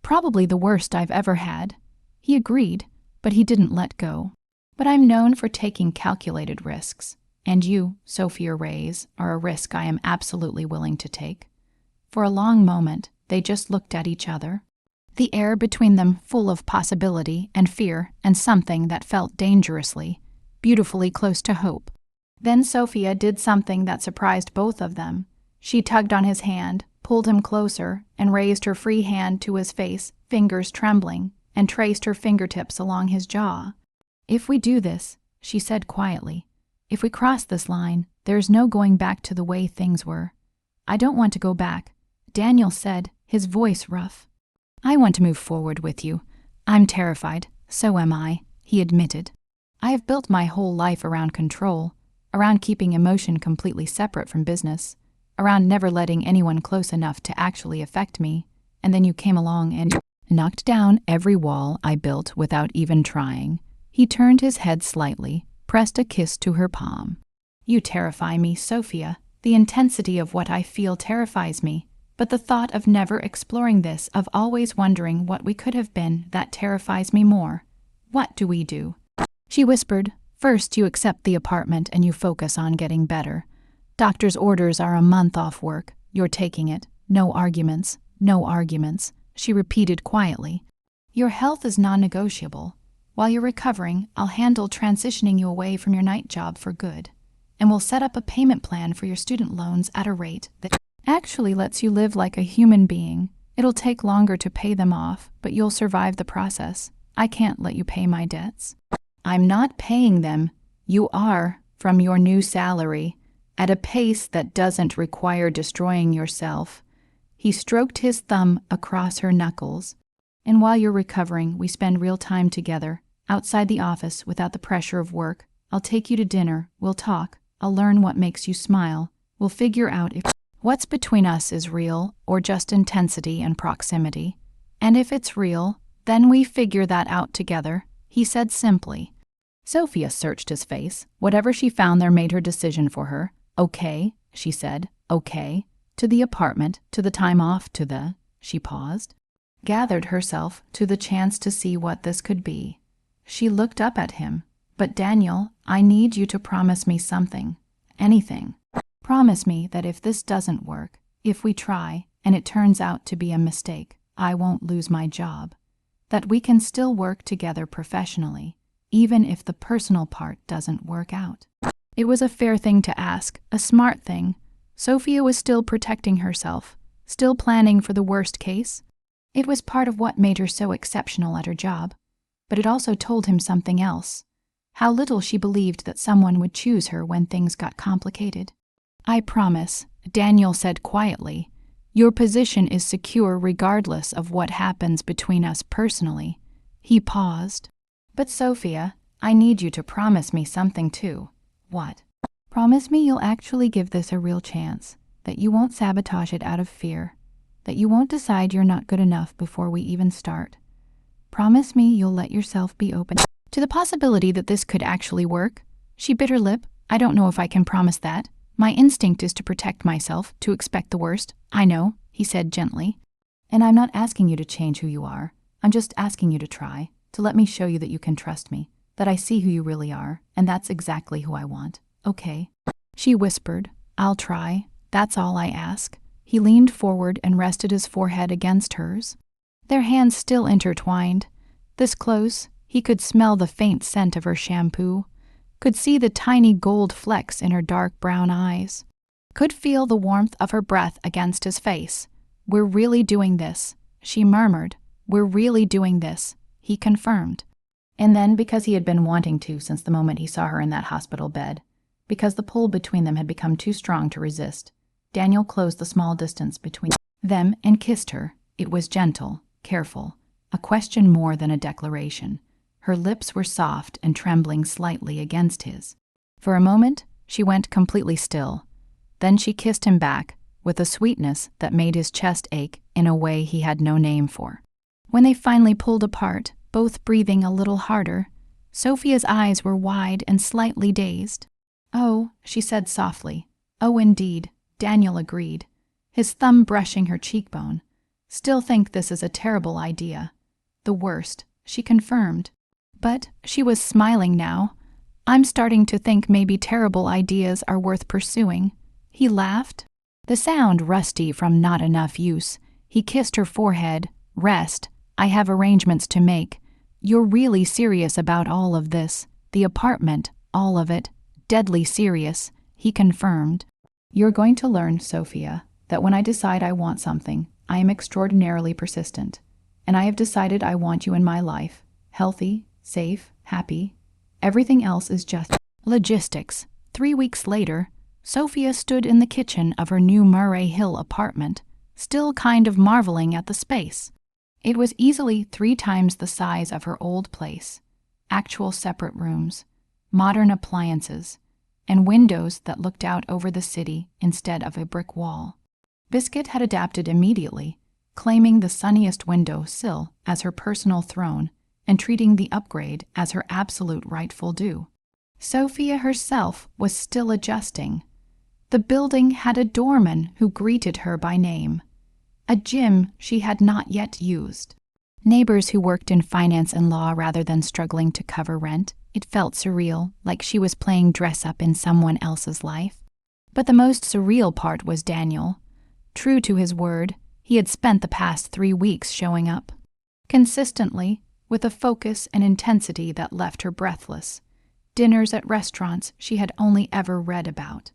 Probably the worst I've ever had. He agreed, but he didn't let go. But I'm known for taking calculated risks, and you, Sophia Reyes, are a risk I am absolutely willing to take. For a long moment, they just looked at each other, the air between them full of possibility and fear and something that felt dangerously, beautifully close to hope. Then Sophia did something that surprised both of them. She tugged on his hand, pulled him closer, and raised her free hand to his face, fingers trembling, and traced her fingertips along his jaw. "If we do this," she said quietly, "if we cross this line, there's no going back to the way things were. I don't want to go back," Daniel said, his voice rough. "I want to move forward with you. I'm terrified, so am I," he admitted. "I have built my whole life around control, around keeping emotion completely separate from business, around never letting anyone close enough to actually affect me, and then you came along and knocked down every wall I built without even trying." He turned his head slightly, pressed a kiss to her palm. "You terrify me, Sophia. The intensity of what I feel terrifies me, but the thought of never exploring this, of always wondering what we could have been, that terrifies me more. What do we do?" She whispered, "First you accept the apartment and you focus on getting better. Doctor's orders are a month off work. You're taking it. No arguments, no arguments," she repeated quietly. "Your health is non-negotiable. While you're recovering, I'll handle transitioning you away from your night job for good. And we'll set up a payment plan for your student loans at a rate that actually lets you live like a human being. It'll take longer to pay them off, but you'll survive the process. I can't let you pay my debts." "I'm not paying them. You are, from your new salary, at a pace that doesn't require destroying yourself." He stroked his thumb across her knuckles. "And while you're recovering, we spend real time together, outside the office without the pressure of work. I'll take you to dinner, we'll talk, I'll learn what makes you smile. We'll figure out if what's between us is real or just intensity and proximity. And if it's real, then we figure that out together," he said simply. Sophia searched his face. Whatever she found there made her decision for her. "Okay," she said, "okay. To the apartment, to the time off, to the..." She paused, gathered herself to the chance to see what this could be. She looked up at him. "But Daniel, I need you to promise me something. Anything. Promise me that if this doesn't work, if we try, and it turns out to be a mistake, I won't lose my job. That we can still work together professionally, even if the personal part doesn't work out." It was a fair thing to ask, a smart thing. Sophia was still protecting herself, still planning for the worst case. It was part of what made her so exceptional at her job. But it also told him something else. How little she believed that someone would choose her when things got complicated. "I promise," Daniel said quietly. "Your position is secure regardless of what happens between us personally." He paused. "But Sophia, I need you to promise me something too." "What?" "Promise me you'll actually give this a real chance, that you won't sabotage it out of fear, that you won't decide you're not good enough before we even start. Promise me you'll let yourself be open to the possibility that this could actually work." She bit her lip. "I don't know if I can promise that. My instinct is to protect myself, to expect the worst." "I know," he said gently. "And I'm not asking you to change who you are. I'm just asking you to try, to let me show you that you can trust me, that I see who you really are, and that's exactly who I want. Okay?" She whispered, "I'll try. That's all I ask." He leaned forward and rested his forehead against hers. Their hands still intertwined. This close, he could smell the faint scent of her shampoo, could see the tiny gold flecks in her dark brown eyes, could feel the warmth of her breath against his face. "We're really doing this," she murmured. "We're really doing this," he confirmed. And then, because he had been wanting to since the moment he saw her in that hospital bed, because the pull between them had become too strong to resist, Daniel closed the small distance between them and kissed her. It was gentle, careful, a question more than a declaration. Her lips were soft and trembling slightly against his. For a moment, she went completely still. Then she kissed him back, with a sweetness that made his chest ache in a way he had no name for. When they finally pulled apart, both breathing a little harder, Sophia's eyes were wide and slightly dazed. "Oh," she said softly. "Oh, indeed," Daniel agreed, his thumb brushing her cheekbone. "Still think this is a terrible idea." "The worst," she confirmed. But she was smiling now. "I'm starting to think maybe terrible ideas are worth pursuing." He laughed, the sound rusty from not enough use. He kissed her forehead. "Rest. I have arrangements to make. You're really serious about all of this. The apartment, all of it. Deadly serious," he confirmed. "You're going to learn, Sophia, that when I decide I want something, I am extraordinarily persistent. And I have decided I want you in my life. Healthy, safe, happy. Everything else is just logistics." 3 weeks later, Sophia stood in the kitchen of her new Murray Hill apartment, still kind of marveling at the space. It was easily 3 times the size of her old place. Actual separate rooms, modern appliances, and windows that looked out over the city instead of a brick wall. Biscuit had adapted immediately, claiming the sunniest window sill as her personal throne and treating the upgrade as her absolute rightful due. Sophia herself was still adjusting. The building had a doorman who greeted her by name. A gym she had not yet used. Neighbors who worked in finance and law rather than struggling to cover rent. It felt surreal, like she was playing dress-up in someone else's life. But the most surreal part was Daniel. True to his word, he had spent the past 3 weeks showing up. Consistently, with a focus and intensity that left her breathless. Dinners at restaurants she had only ever read about.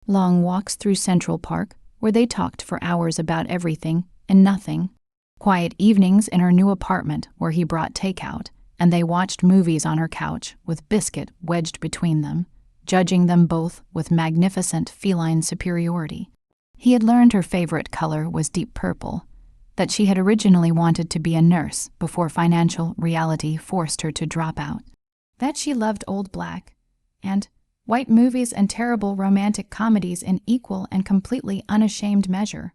Long walks through Central Park, where they talked for hours about everything and nothing. Quiet evenings in her new apartment where he brought takeout, and they watched movies on her couch with Biscuit wedged between them, judging them both with magnificent feline superiority. He had learned her favorite color was deep purple, that she had originally wanted to be a nurse before financial reality forced her to drop out, that she loved old black, and white movies and terrible romantic comedies in equal and completely unashamed measure.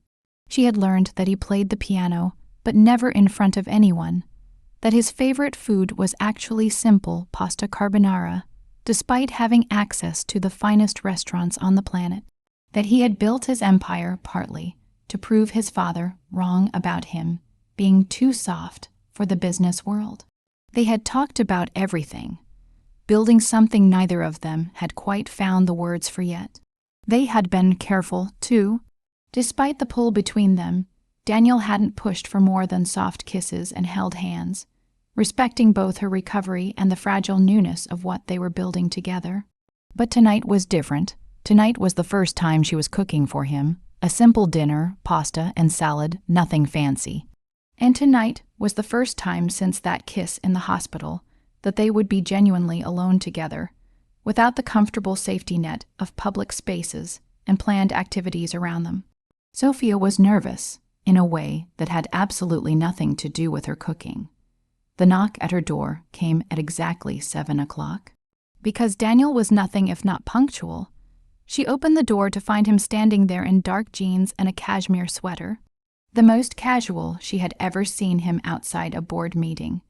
She had learned that he played the piano, but never in front of anyone, that his favorite food was actually simple pasta carbonara, despite having access to the finest restaurants on the planet, that he had built his empire partly to prove his father wrong about him being too soft for the business world. They had talked about everything, building something neither of them had quite found the words for yet. They had been careful, too. Despite the pull between them, Daniel hadn't pushed for more than soft kisses and held hands, respecting both her recovery and the fragile newness of what they were building together. But tonight was different. Tonight was the first time she was cooking for him, a simple dinner, pasta and salad, nothing fancy. And tonight was the first time since that kiss in the hospital that they would be genuinely alone together, without the comfortable safety net of public spaces and planned activities around them. Sophia was nervous, in a way that had absolutely nothing to do with her cooking. The knock at her door came at exactly 7 o'clock. Because Daniel was nothing if not punctual, she opened the door to find him standing there in dark jeans and a cashmere sweater, the most casual she had ever seen him outside a board meeting.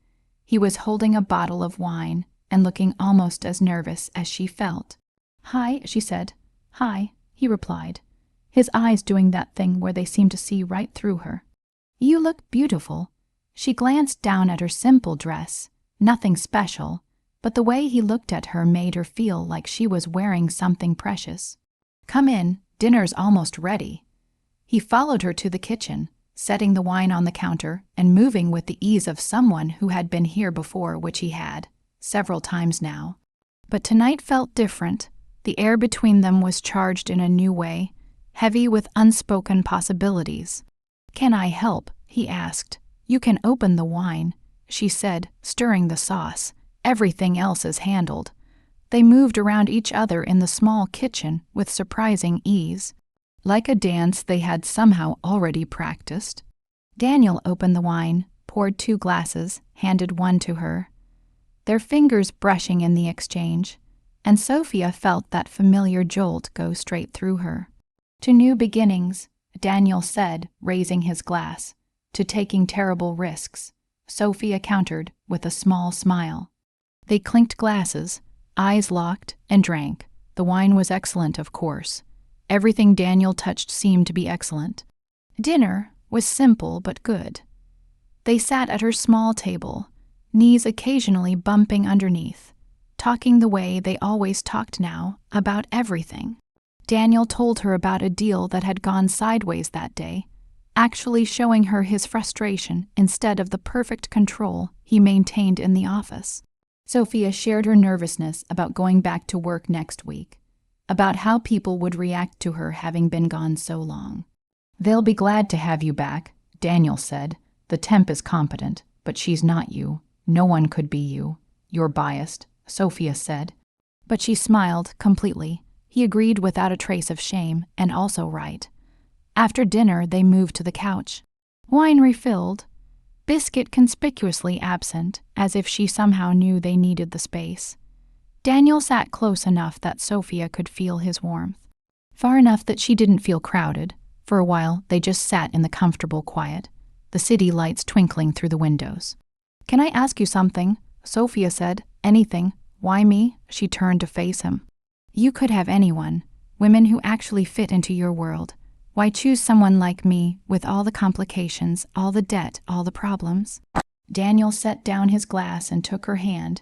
He was holding a bottle of wine and looking almost as nervous as she felt. "Hi," she said. "Hi," he replied, his eyes doing that thing where they seemed to see right through her. "You look beautiful." She glanced down at her simple dress, nothing special, but the way he looked at her made her feel like she was wearing something precious. "Come in, dinner's almost ready." He followed her to the kitchen, setting the wine on the counter and moving with the ease of someone who had been here before, which he had, several times now. But tonight felt different. The air between them was charged in a new way, heavy with unspoken possibilities. "Can I help?" he asked. "You can open the wine," she said, stirring the sauce. "Everything else is handled." They moved around each other in the small kitchen with surprising ease. Like a dance they had somehow already practiced. Daniel opened the wine, poured 2 glasses, handed one to her, their fingers brushing in the exchange, and Sophia felt that familiar jolt go straight through her. To new beginnings, Daniel said, raising his glass. To taking terrible risks, Sophia countered with a small smile. They clinked glasses, eyes locked, and drank. The wine was excellent, of course. Everything Daniel touched seemed to be excellent. Dinner was simple but good. They sat at her small table, knees occasionally bumping underneath, talking the way they always talked now, about everything. Daniel told her about a deal that had gone sideways that day, actually showing her his frustration instead of the perfect control he maintained in the office. Sophia shared her nervousness about going back to work next week, about how people would react to her having been gone so long. "They'll be glad to have you back," Daniel said. "The temp is competent, but she's not you. No one could be you. You're biased," Sophia said. But she smiled completely. He agreed without a trace of shame, and also right. After dinner, they moved to the couch. Wine refilled, Biscuit conspicuously absent, as if she somehow knew they needed the space. Daniel sat close enough that Sophia could feel his warmth. Far enough that she didn't feel crowded. For a while, they just sat in the comfortable quiet, the city lights twinkling through the windows. "Can I ask you something?" Sophia said. "Anything. Why me?" She turned to face him. "You could have anyone, women who actually fit into your world. Why choose someone like me, with all the complications, all the debt, all the problems?" Daniel set down his glass and took her hand,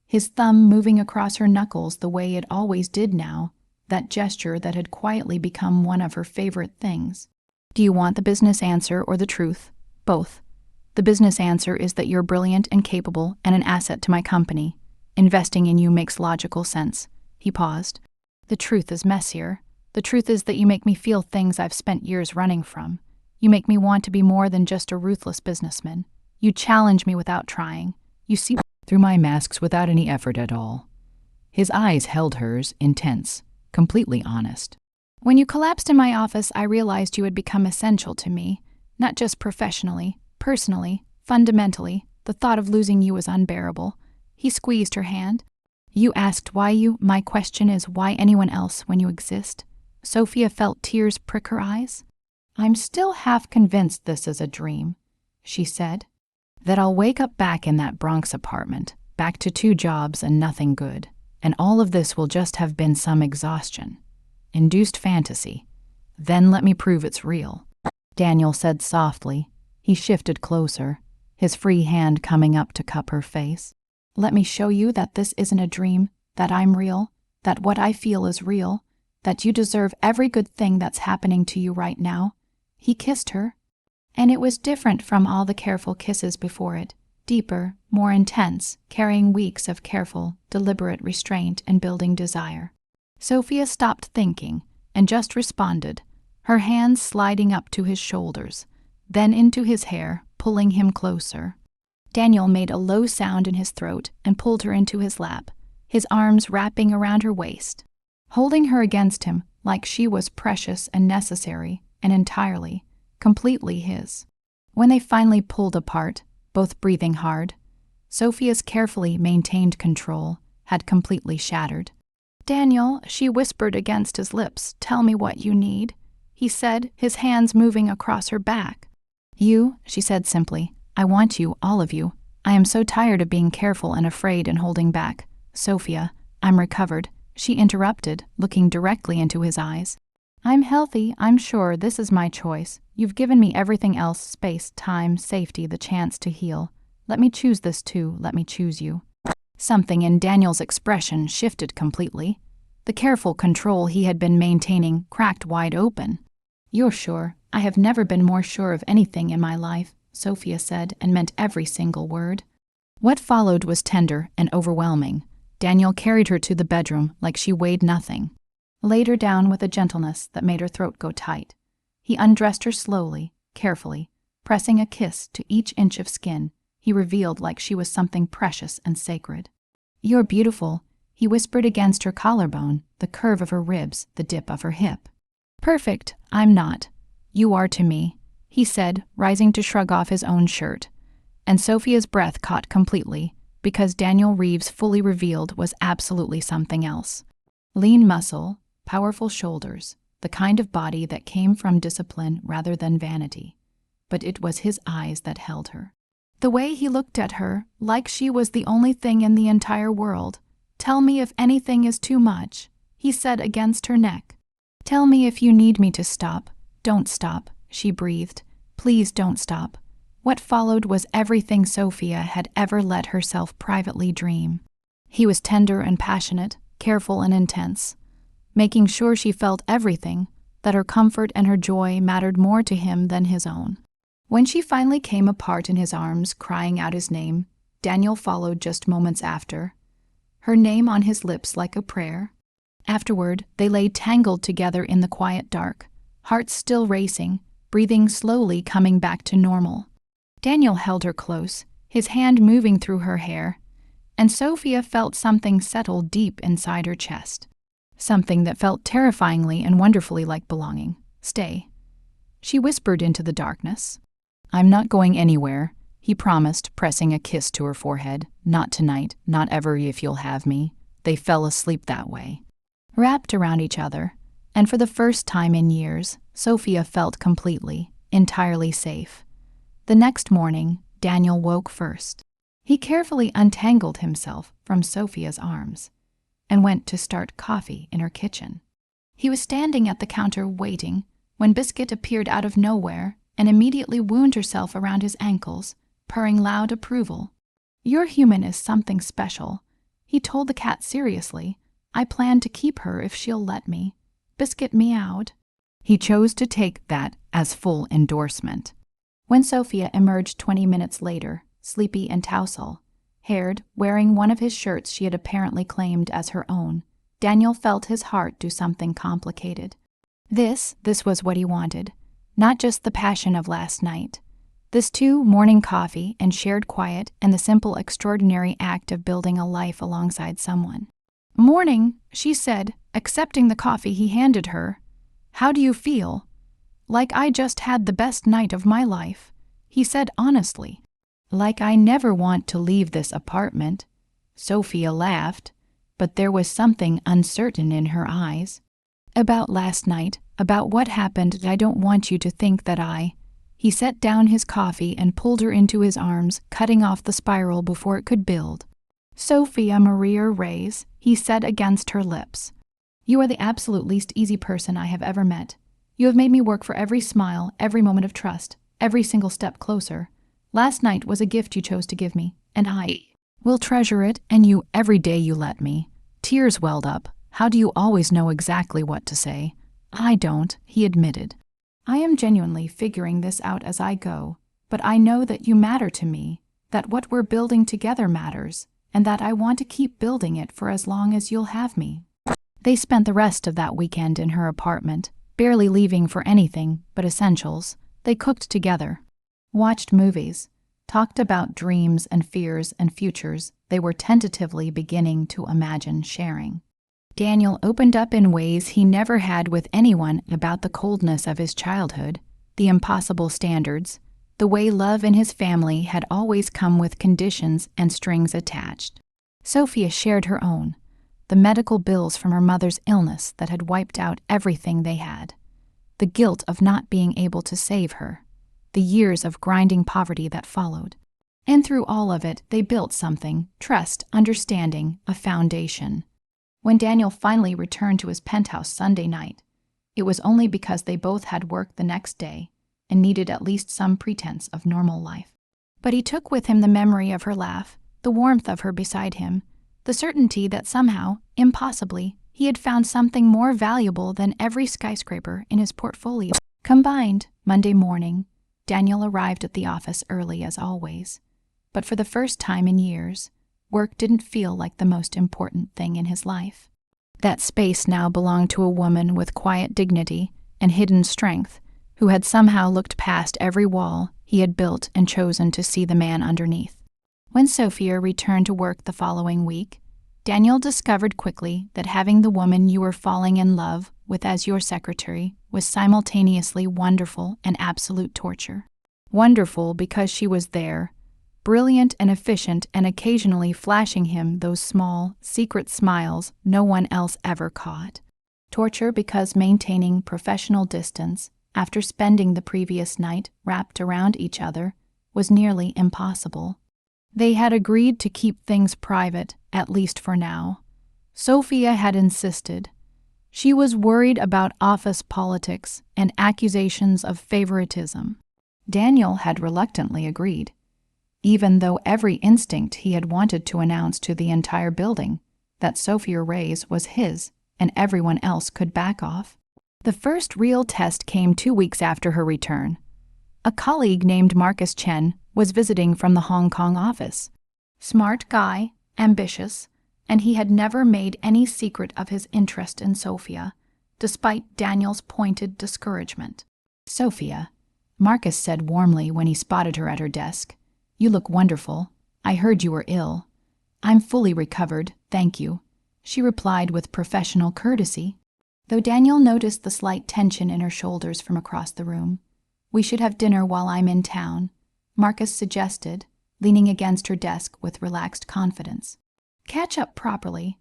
his thumb moving across her knuckles the way it always did now, that gesture that had quietly become one of her favorite things. "Do you want the business answer or the truth?" "Both. The business answer is that you're brilliant and capable and an asset to my company. Investing in you makes logical sense." He paused. "The truth is messier. The truth is that you make me feel things I've spent years running from. You make me want to be more than just a ruthless businessman. You challenge me without trying. You see through my masks without any effort at all." His eyes held hers, intense, completely honest. "When you collapsed in my office, I realized you had become essential to me, not just professionally, personally, fundamentally. The thought of losing you was unbearable." He squeezed her hand. "You asked why you. My question is why anyone else when you exist?" Sophia felt tears prick her eyes. "I'm still half convinced this is a dream," she said. "That I'll wake up back in that Bronx apartment, back to 2 jobs and nothing good, and all of this will just have been some exhaustion. Induced fantasy. Then let me prove it's real," Daniel said softly. He shifted closer, his free hand coming up to cup her face. "Let me show you that this isn't a dream, that I'm real, that what I feel is real, that you deserve every good thing that's happening to you right now." He kissed her, and it was different from all the careful kisses before it, deeper, more intense, carrying weeks of careful, deliberate restraint and building desire. Sophia stopped thinking and just responded, her hands sliding up to his shoulders, then into his hair, pulling him closer. Daniel made a low sound in his throat and pulled her into his lap, his arms wrapping around her waist, holding her against him like she was precious and necessary and entirely, completely his. When they finally pulled apart, both breathing hard, Sophia's carefully maintained control had completely shattered. "Daniel," she whispered against his lips, "tell me what you need," he said, his hands moving across her back. "You," she said simply. "I want you, all of you. I am so tired of being careful and afraid and holding back. Sophia, I'm recovered," she interrupted, looking directly into his eyes. "I'm healthy, I'm sure. This is my choice. You've given me everything else, space, time, safety, the chance to heal. Let me choose this too. Let me choose you." Something in Daniel's expression shifted completely. The careful control he had been maintaining cracked wide open. "You're sure? I have never been more sure of anything in my life," Sophia said, and meant every single word. What followed was tender and overwhelming. Daniel carried her to the bedroom like she weighed nothing, laid her down with a gentleness that made her throat go tight. He undressed her slowly, carefully, pressing a kiss to each inch of skin he revealed like she was something precious and sacred. "You're beautiful," he whispered against her collarbone, the curve of her ribs, the dip of her hip. "Perfect, I'm not. You are to me," he said, rising to shrug off his own shirt. And Sophia's breath caught completely, because Daniel Reeves fully revealed was absolutely something else. Lean muscle, powerful shoulders, the kind of body that came from discipline rather than vanity. But it was his eyes that held her. The way he looked at her, like she was the only thing in the entire world. "Tell me if anything is too much," he said against her neck. "Tell me if you need me to stop." "Don't stop," she breathed. "Please don't stop." What followed was everything Sophia had ever let herself privately dream. He was tender and passionate, careful and intense, making sure she felt everything, that her comfort and her joy mattered more to him than his own. When she finally came apart in his arms, crying out his name, Daniel followed just moments after, her name on his lips like a prayer. Afterward, they lay tangled together in the quiet dark, hearts still racing, breathing slowly coming back to normal. Daniel held her close, his hand moving through her hair, and Sophia felt something settle deep inside her chest. Something that felt terrifyingly and wonderfully like belonging. "Stay," she whispered into the darkness. "I'm not going anywhere," he promised, pressing a kiss to her forehead. "Not tonight, not ever if you'll have me." They fell asleep that way, wrapped around each other, and for the first time in years, Sophia felt completely, entirely safe. The next morning, Daniel woke first. He carefully untangled himself from Sophia's arms and went to start coffee in her kitchen. He was standing at the counter waiting when Biscuit appeared out of nowhere and immediately wound herself around his ankles, purring loud approval. "Your human is something special," he told the cat seriously. "I plan to keep her if she'll let me." Biscuit meowed. He chose to take that as full endorsement. When Sophia emerged 20 minutes later, sleepy and tousle-haired, wearing one of his shirts she had apparently claimed as her own, Daniel felt his heart do something complicated. This was what he wanted. Not just the passion of last night. This too, morning coffee and shared quiet and the simple extraordinary act of building a life alongside someone. "Morning," she said, accepting the coffee he handed her. "How do you feel?" "Like I just had the best night of my life," he said honestly. "Like I never want to leave this apartment." Sophia laughed, but there was something uncertain in her eyes. "About last night, about what happened. I don't want you to think that I—" He set down his coffee and pulled her into his arms, cutting off the spiral before it could build. "Sophia Maria Reyes," he said against her lips. "You are the absolute least easy person I have ever met. You have made me work for every smile, every moment of trust, every single step closer. Last night was a gift you chose to give me, and I will treasure it and you every day you let me." Tears welled up. "How do you always know exactly what to say?" "I don't," he admitted. "I am genuinely figuring this out as I go, but I know that you matter to me, that what we're building together matters, and that I want to keep building it for as long as you'll have me." They spent the rest of that weekend in her apartment, barely leaving for anything but essentials. They cooked together, watched movies, talked about dreams and fears and futures they were tentatively beginning to imagine sharing. Daniel opened up in ways he never had with anyone about the coldness of his childhood, the impossible standards, the way love in his family had always come with conditions and strings attached. Sophia shared her own, the medical bills from her mother's illness that had wiped out everything they had, the guilt of not being able to save her, the years of grinding poverty that followed. And through all of it, they built something: trust, understanding, a foundation. When Daniel finally returned to his penthouse Sunday night, it was only because they both had work the next day and needed at least some pretense of normal life. But he took with him the memory of her laugh, the warmth of her beside him, the certainty that somehow, impossibly, he had found something more valuable than every skyscraper in his portfolio combined. Monday morning, Daniel arrived at the office early as always, but for the first time in years, work didn't feel like the most important thing in his life. That space now belonged to a woman with quiet dignity and hidden strength, who had somehow looked past every wall he had built and chosen to see the man underneath. When Sophia returned to work the following week, Daniel discovered quickly that having the woman you were falling in love with as your secretary was simultaneously wonderful and absolute torture. Wonderful because she was there, brilliant and efficient, and occasionally flashing him those small, secret smiles no one else ever caught. Torture because maintaining professional distance after spending the previous night wrapped around each other was nearly impossible. They had agreed to keep things private, at least for now. Sophia had insisted. She was worried about office politics and accusations of favoritism. Daniel had reluctantly agreed, even though every instinct he had wanted to announce to the entire building that Sophia Reyes was his and everyone else could back off. The first real test came 2 weeks after her return. A colleague named Marcus Chen was visiting from the Hong Kong office. Smart guy, ambitious, and he had never made any secret of his interest in Sophia, despite Daniel's pointed discouragement. "Sophia," Marcus said warmly when he spotted her at her desk, "you look wonderful. I heard you were ill." "I'm fully recovered, thank you," she replied with professional courtesy. Though Daniel noticed the slight tension in her shoulders from across the room. "We should have dinner while I'm in town," Marcus suggested, leaning against her desk with relaxed confidence. "Catch up properly.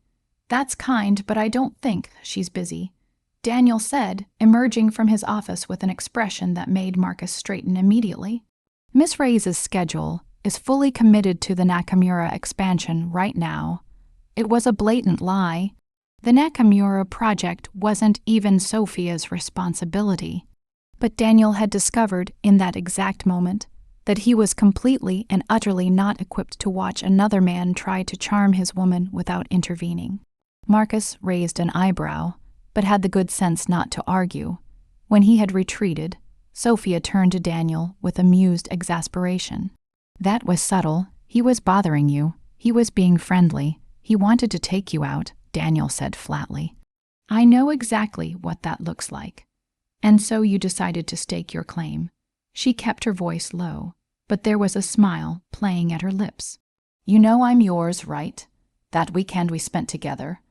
That's kind, but I don't think she's busy," Daniel said, emerging from his office with an expression that made Marcus straighten immediately. "Miss Reyes' schedule is fully committed to the Nakamura expansion right now." It was a blatant lie. The Nakamura project wasn't even Sophia's responsibility. But Daniel had discovered in that exact moment that he was completely and utterly not equipped to watch another man try to charm his woman without intervening. Marcus raised an eyebrow, but had the good sense not to argue. When he had retreated, Sophia turned to Daniel with amused exasperation. "That was subtle. He was bothering you. He was being friendly. He wanted to take you out," Daniel said flatly. "I know exactly what that looks like. And so you decided to stake your claim." She kept her voice low, but there was a smile playing at her lips. "You know I'm yours, right? That weekend we spent together.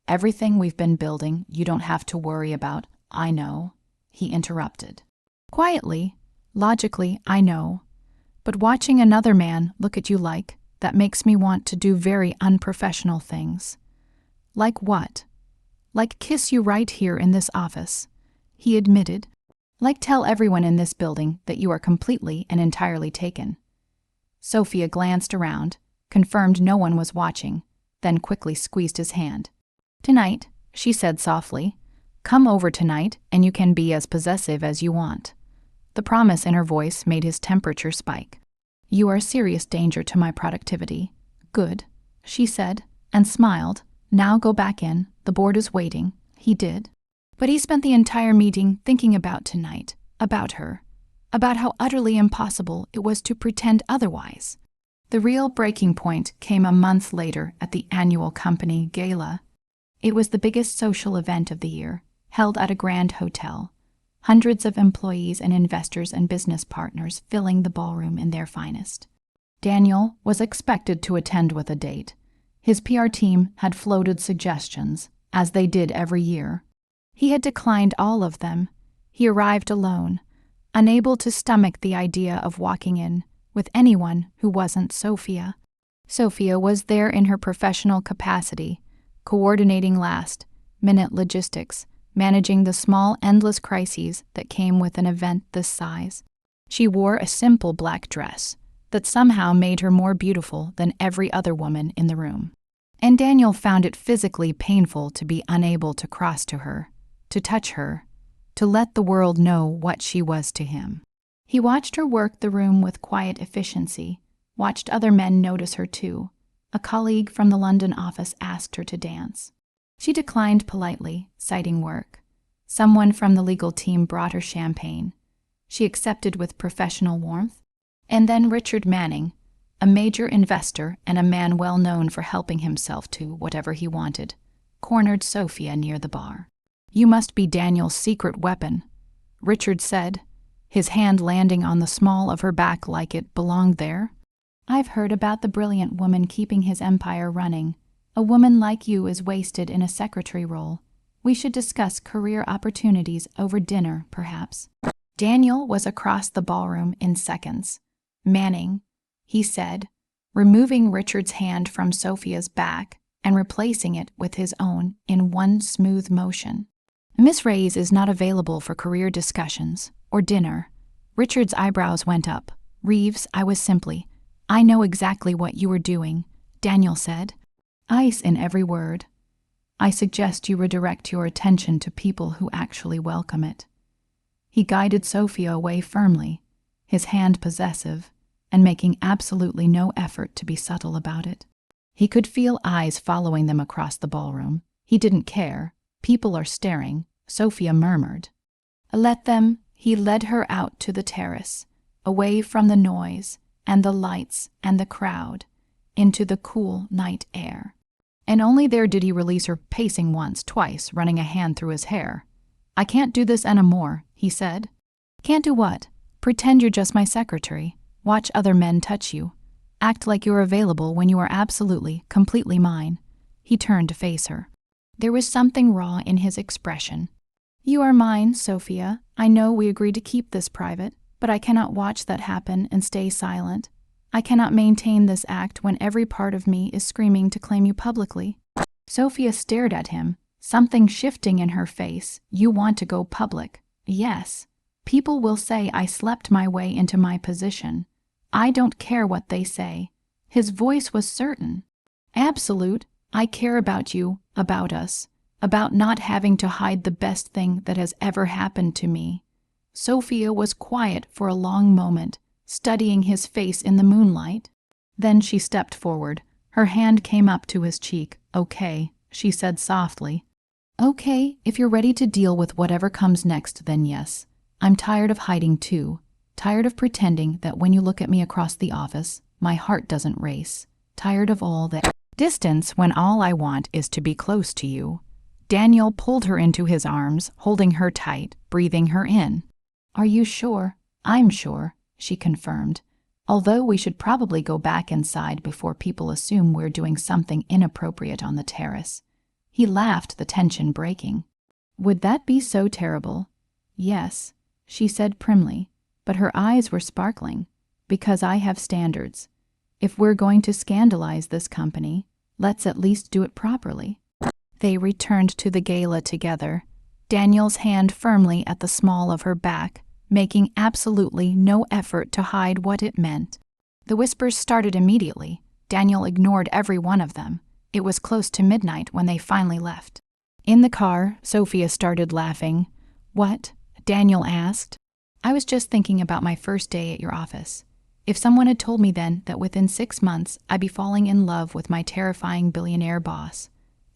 Everything we've been building you don't have to worry about, I know," he interrupted. Quietly, logically, "I know. But watching another man look at you like that makes me want to do very unprofessional things." "Like what?" "Like kiss you right here in this office," he admitted. "Like tell everyone in this building that you are completely and entirely taken." Sophia glanced around, confirmed no one was watching, then quickly squeezed his hand. "Tonight," she said softly. "Come over tonight and you can be as possessive as you want." The promise in her voice made his temperature spike. "You are a serious danger to my productivity." "Good," she said, and smiled. "Now go back in, the board is waiting." He did. But he spent the entire meeting thinking about tonight, about her, about how utterly impossible it was to pretend otherwise. The real breaking point came a month later at the annual company gala. It was the biggest social event of the year, held at a grand hotel. Hundreds of employees and investors and business partners filling the ballroom in their finest. Daniel was expected to attend with a date. His PR team had floated suggestions, as they did every year. He had declined all of them. He arrived alone, unable to stomach the idea of walking in with anyone who wasn't Sophia. Sophia was there in her professional capacity, coordinating last-minute logistics, managing the small, endless crises that came with an event this size. She wore a simple black dress that somehow made her more beautiful than every other woman in the room. And Daniel found it physically painful to be unable to cross to her, to touch her, to let the world know what she was to him. He watched her work the room with quiet efficiency, watched other men notice her too. A colleague from the London office asked her to dance. She declined politely, citing work. Someone from the legal team brought her champagne. She accepted with professional warmth. And then Richard Manning, a major investor and a man well known for helping himself to whatever he wanted, cornered Sophia near the bar. "You must be Daniel's secret weapon," Richard said, his hand landing on the small of her back like it belonged there. "I've heard about the brilliant woman keeping his empire running. A woman like you is wasted in a secretary role. We should discuss career opportunities over dinner, perhaps." Daniel was across the ballroom in seconds. "Manning," he said, removing Richard's hand from Sophia's back and replacing it with his own in one smooth motion. Miss Reyes is not available for career discussions or dinner. Richard's eyebrows went up. Reeves, I know exactly what you were doing, Daniel said. Ice in every word. I suggest you redirect your attention to people who actually welcome it. He guided Sophia away firmly, his hand possessive, and making absolutely no effort to be subtle about it. He could feel eyes following them across the ballroom. He didn't care. People are staring, Sophia murmured. Let them. He led her out to the terrace, away from the noise and the lights and the crowd, into the cool night air. And only there did he release her, pacing once, twice, running a hand through his hair. I can't do this anymore, he said. Can't do what? Pretend you're just my secretary. Watch other men touch you. Act like you're available when you are absolutely, completely mine. He turned to face her. There was something raw in his expression. You are mine, Sophia. I know we agreed to keep this private, but I cannot watch that happen and stay silent. I cannot maintain this act when every part of me is screaming to claim you publicly. Sophia stared at him, something shifting in her face. You want to go public? Yes. People will say I slept my way into my position. I don't care what they say. His voice was certain. Absolute. I care about you, about us, about not having to hide the best thing that has ever happened to me. Sophia was quiet for a long moment, studying his face in the moonlight. Then she stepped forward. Her hand came up to his cheek. Okay, she said softly. Okay, if you're ready to deal with whatever comes next, then yes. I'm tired of hiding too. Tired of pretending that when you look at me across the office, my heart doesn't race. Tired of all that distance when all I want is to be close to you. Daniel pulled her into his arms, holding her tight, breathing her in. Are you sure? I'm sure, she confirmed. Although we should probably go back inside before people assume we're doing something inappropriate on the terrace. He laughed, the tension breaking. Would that be so terrible? Yes, she said primly, but her eyes were sparkling. Because I have standards. If we're going to scandalize this company, let's at least do it properly. They returned to the gala together, Daniel's hand firmly at the small of her back, making absolutely no effort to hide what it meant. The whispers started immediately. Daniel ignored every one of them. It was close to midnight when they finally left. In the car, Sophia started laughing. What? Daniel asked. I was just thinking about my first day at your office. If someone had told me then that within 6 months I'd be falling in love with my terrifying billionaire boss,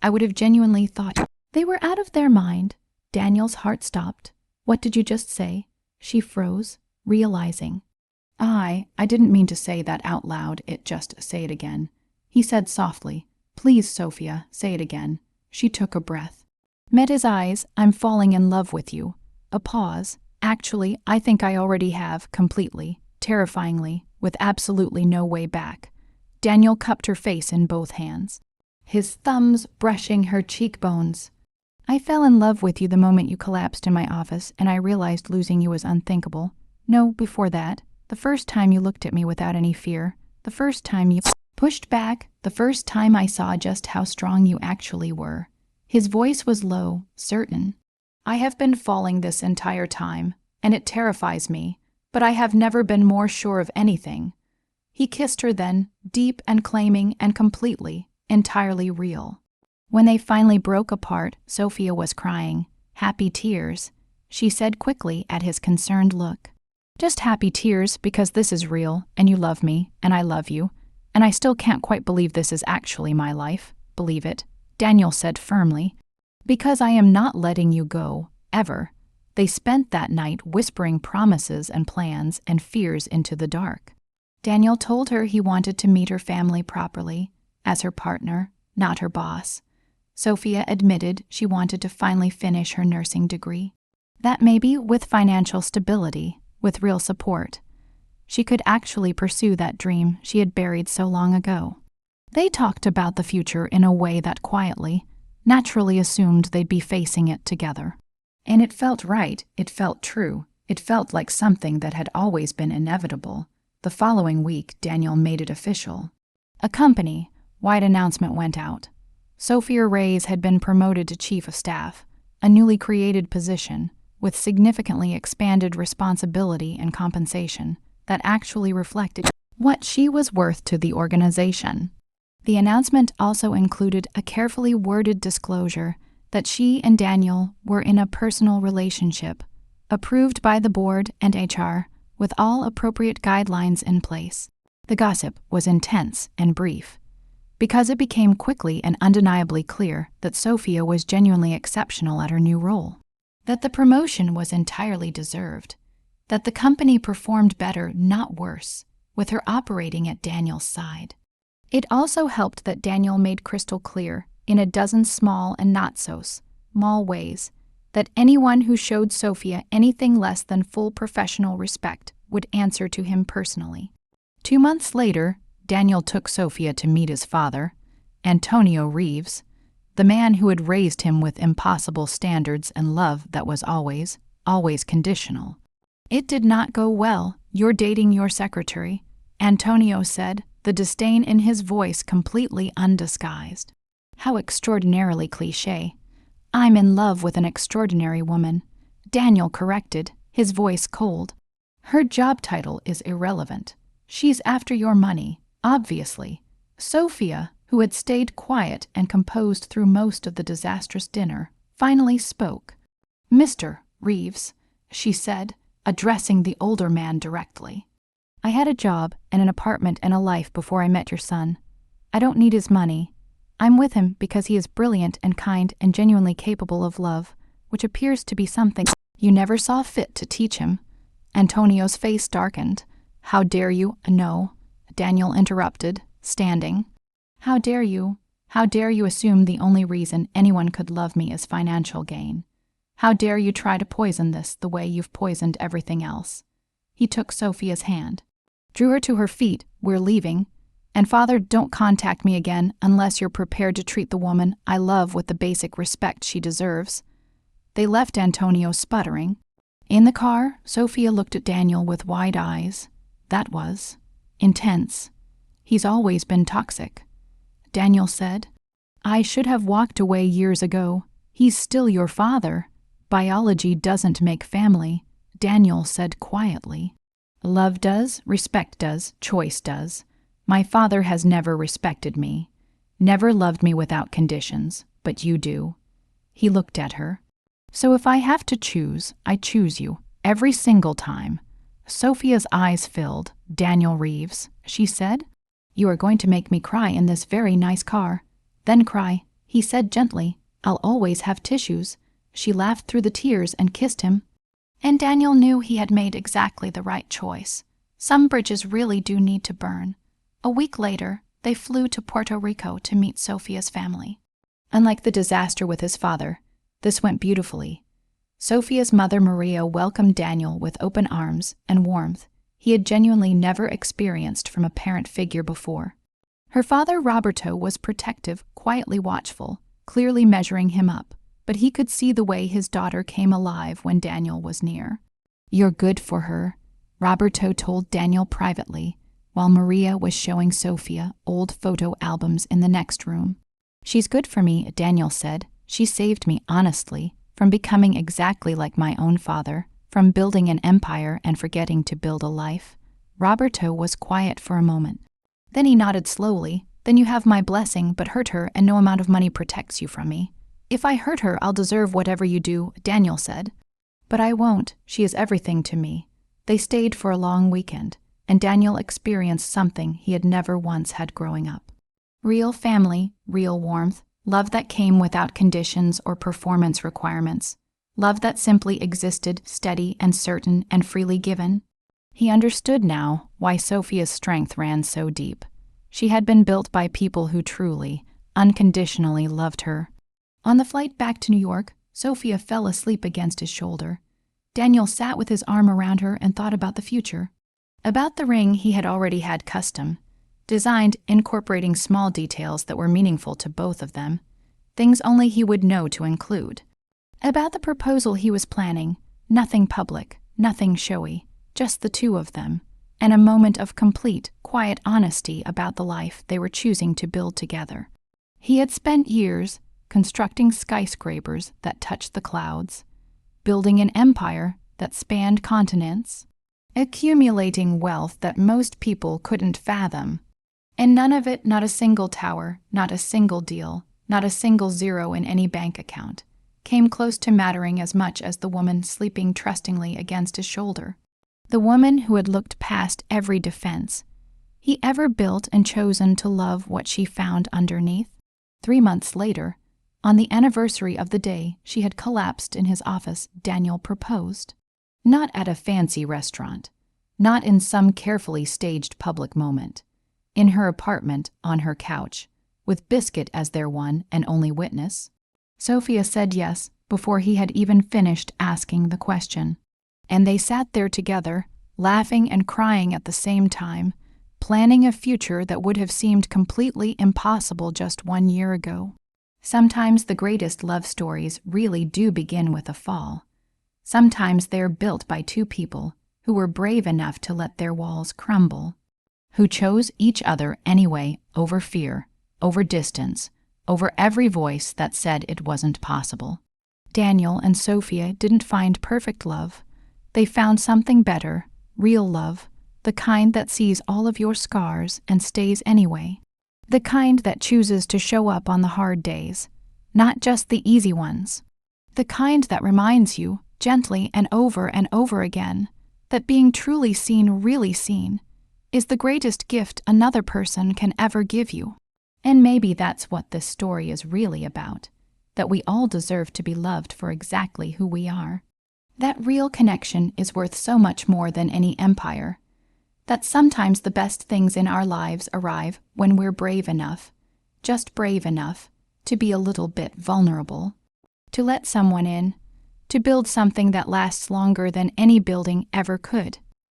I would have genuinely thought they were out of their mind. Daniel's heart stopped. What did you just say? She froze, realizing. I didn't mean to say that out loud. Just say it again. He said softly. Please, Sophia, say it again. She took a breath. Met his eyes. I'm falling in love with you. A pause. Actually, I think I already have, completely, terrifyingly, with absolutely no way back. Daniel cupped her face in both hands, his thumbs brushing her cheekbones. I fell in love with you the moment you collapsed in my office, and I realized losing you was unthinkable. No, before that. The first time you looked at me without any fear. The first time you pushed back. The first time I saw just how strong you actually were. His voice was low, certain. I have been falling this entire time, and it terrifies me, but I have never been more sure of anything. He kissed her then, deep and claiming and completely, entirely real. When they finally broke apart, Sophia was crying. Happy tears. She said quickly at his concerned look. Just happy tears because this is real, and you love me, and I love you, and I still can't quite believe this is actually my life. Believe it, Daniel said firmly. Because I am not letting you go, ever. They spent that night whispering promises and plans and fears into the dark. Daniel told her he wanted to meet her family properly, as her partner, not her boss. Sophia admitted she wanted to finally finish her nursing degree. That maybe with financial stability, with real support, she could actually pursue that dream she had buried so long ago. They talked about the future in a way that quietly, naturally assumed they'd be facing it together. And it felt right, it felt true, it felt like something that had always been inevitable. The following week, Daniel made it official. A company-wide announcement went out. Sophia Reyes had been promoted to chief of staff, a newly created position with significantly expanded responsibility and compensation that actually reflected what she was worth to the organization. The announcement also included a carefully worded disclosure that she and Daniel were in a personal relationship, approved by the board and HR, with all appropriate guidelines in place. The gossip was intense and brief, because it became quickly and undeniably clear that Sophia was genuinely exceptional at her new role, that the promotion was entirely deserved, that the company performed better, not worse, with her operating at Daniel's side. It also helped that Daniel made crystal clear, in a dozen small and not-so-small ways, that anyone who showed Sophia anything less than full professional respect would answer to him personally. 2 months later, Daniel took Sophia to meet his father, Antonio Reeves, the man who had raised him with impossible standards and love that was always, always conditional. "It did not go well, you're dating your secretary," Antonio said, the disdain in his voice completely undisguised. How extraordinarily cliché. "I'm in love with an extraordinary woman," Daniel corrected, his voice cold. "Her job title is irrelevant. She's after your money, obviously." Sophia, who had stayed quiet and composed through most of the disastrous dinner, finally spoke. "Mr. Reeves," she said, addressing the older man directly. "I had a job and an apartment and a life before I met your son. I don't need his money. I'm with him because he is brilliant and kind and genuinely capable of love, which appears to be something you never saw fit to teach him." Antonio's face darkened. "How dare you?" "No," Daniel interrupted, standing. How dare you assume the only reason anyone could love me is financial gain? How dare you try to poison this the way you've poisoned everything else?" He took Sophia's hand, drew her to her feet. "We're leaving. And Father, don't contact me again unless you're prepared to treat the woman I love with the basic respect she deserves." They left Antonio sputtering. In the car, Sophia looked at Daniel with wide eyes. That was intense. "He's always been toxic," Daniel said. "I should have walked away years ago. He's still your father. Biology doesn't make family," Daniel said quietly. "Love does, respect does, choice does. My father has never respected me, never loved me without conditions, but you do." He looked at her. "So if I have to choose, I choose you, every single time." Sophia's eyes filled. "Daniel Reeves," she said, "you are going to make me cry in this very nice car." "Then cry," he said gently. "I'll always have tissues." She laughed through the tears and kissed him. And Daniel knew he had made exactly the right choice. Some bridges really do need to burn. A week later, they flew to Puerto Rico to meet Sophia's family. Unlike the disaster with his father, this went beautifully. Sophia's mother Maria welcomed Daniel with open arms and warmth he had genuinely never experienced from a parent figure before. Her father Roberto was protective, quietly watchful, clearly measuring him up, but he could see the way his daughter came alive when Daniel was near. "You're good for her," Roberto told Daniel privately, while Maria was showing Sophia old photo albums in the next room. "She's good for me," Daniel said. "She saved me, honestly, from becoming exactly like my own father, from building an empire and forgetting to build a life." Roberto was quiet for a moment. Then he nodded slowly. "Then you have my blessing, but hurt her and no amount of money protects you from me." "If I hurt her, I'll deserve whatever you do," Daniel said. "But I won't. She is everything to me." They stayed for a long weekend, and Daniel experienced something he had never once had growing up. Real family, real warmth, love that came without conditions or performance requirements, love that simply existed, steady and certain and freely given. He understood now why Sophia's strength ran so deep. She had been built by people who truly, unconditionally loved her. On the flight back to New York, Sophia fell asleep against his shoulder. Daniel sat with his arm around her and thought about the future. About the ring he had already had custom, designed incorporating small details that were meaningful to both of them, things only he would know to include. About the proposal he was planning, nothing public, nothing showy, just the two of them, and a moment of complete, quiet honesty about the life they were choosing to build together. He had spent years constructing skyscrapers that touched the clouds, building an empire that spanned continents, accumulating wealth that most people couldn't fathom. And none of it, not a single tower, not a single deal, not a single zero in any bank account, came close to mattering as much as the woman sleeping trustingly against his shoulder. The woman who had looked past every defense he ever built and chosen to love what she found underneath. 3 months later, on the anniversary of the day she had collapsed in his office, Daniel proposed. Not at a fancy restaurant, not in some carefully staged public moment. In her apartment, on her couch, with Biscuit as their one and only witness. Sophia said yes before he had even finished asking the question. And they sat there together, laughing and crying at the same time, planning a future that would have seemed completely impossible just 1 year ago. Sometimes the greatest love stories really do begin with a fall. Sometimes they're built by two people who were brave enough to let their walls crumble, who chose each other anyway over fear, over distance, over every voice that said it wasn't possible. Daniel and Sophia didn't find perfect love. They found something better, real love, the kind that sees all of your scars and stays anyway. The kind that chooses to show up on the hard days, not just the easy ones. The kind that reminds you, gently and over again, that being truly seen, really seen, is the greatest gift another person can ever give you. And maybe that's what this story is really about, that we all deserve to be loved for exactly who we are. That real connection is worth so much more than any empire. That sometimes the best things in our lives arrive when we're brave enough, just brave enough, to be a little bit vulnerable, to let someone in, to build something that lasts longer than any building ever could.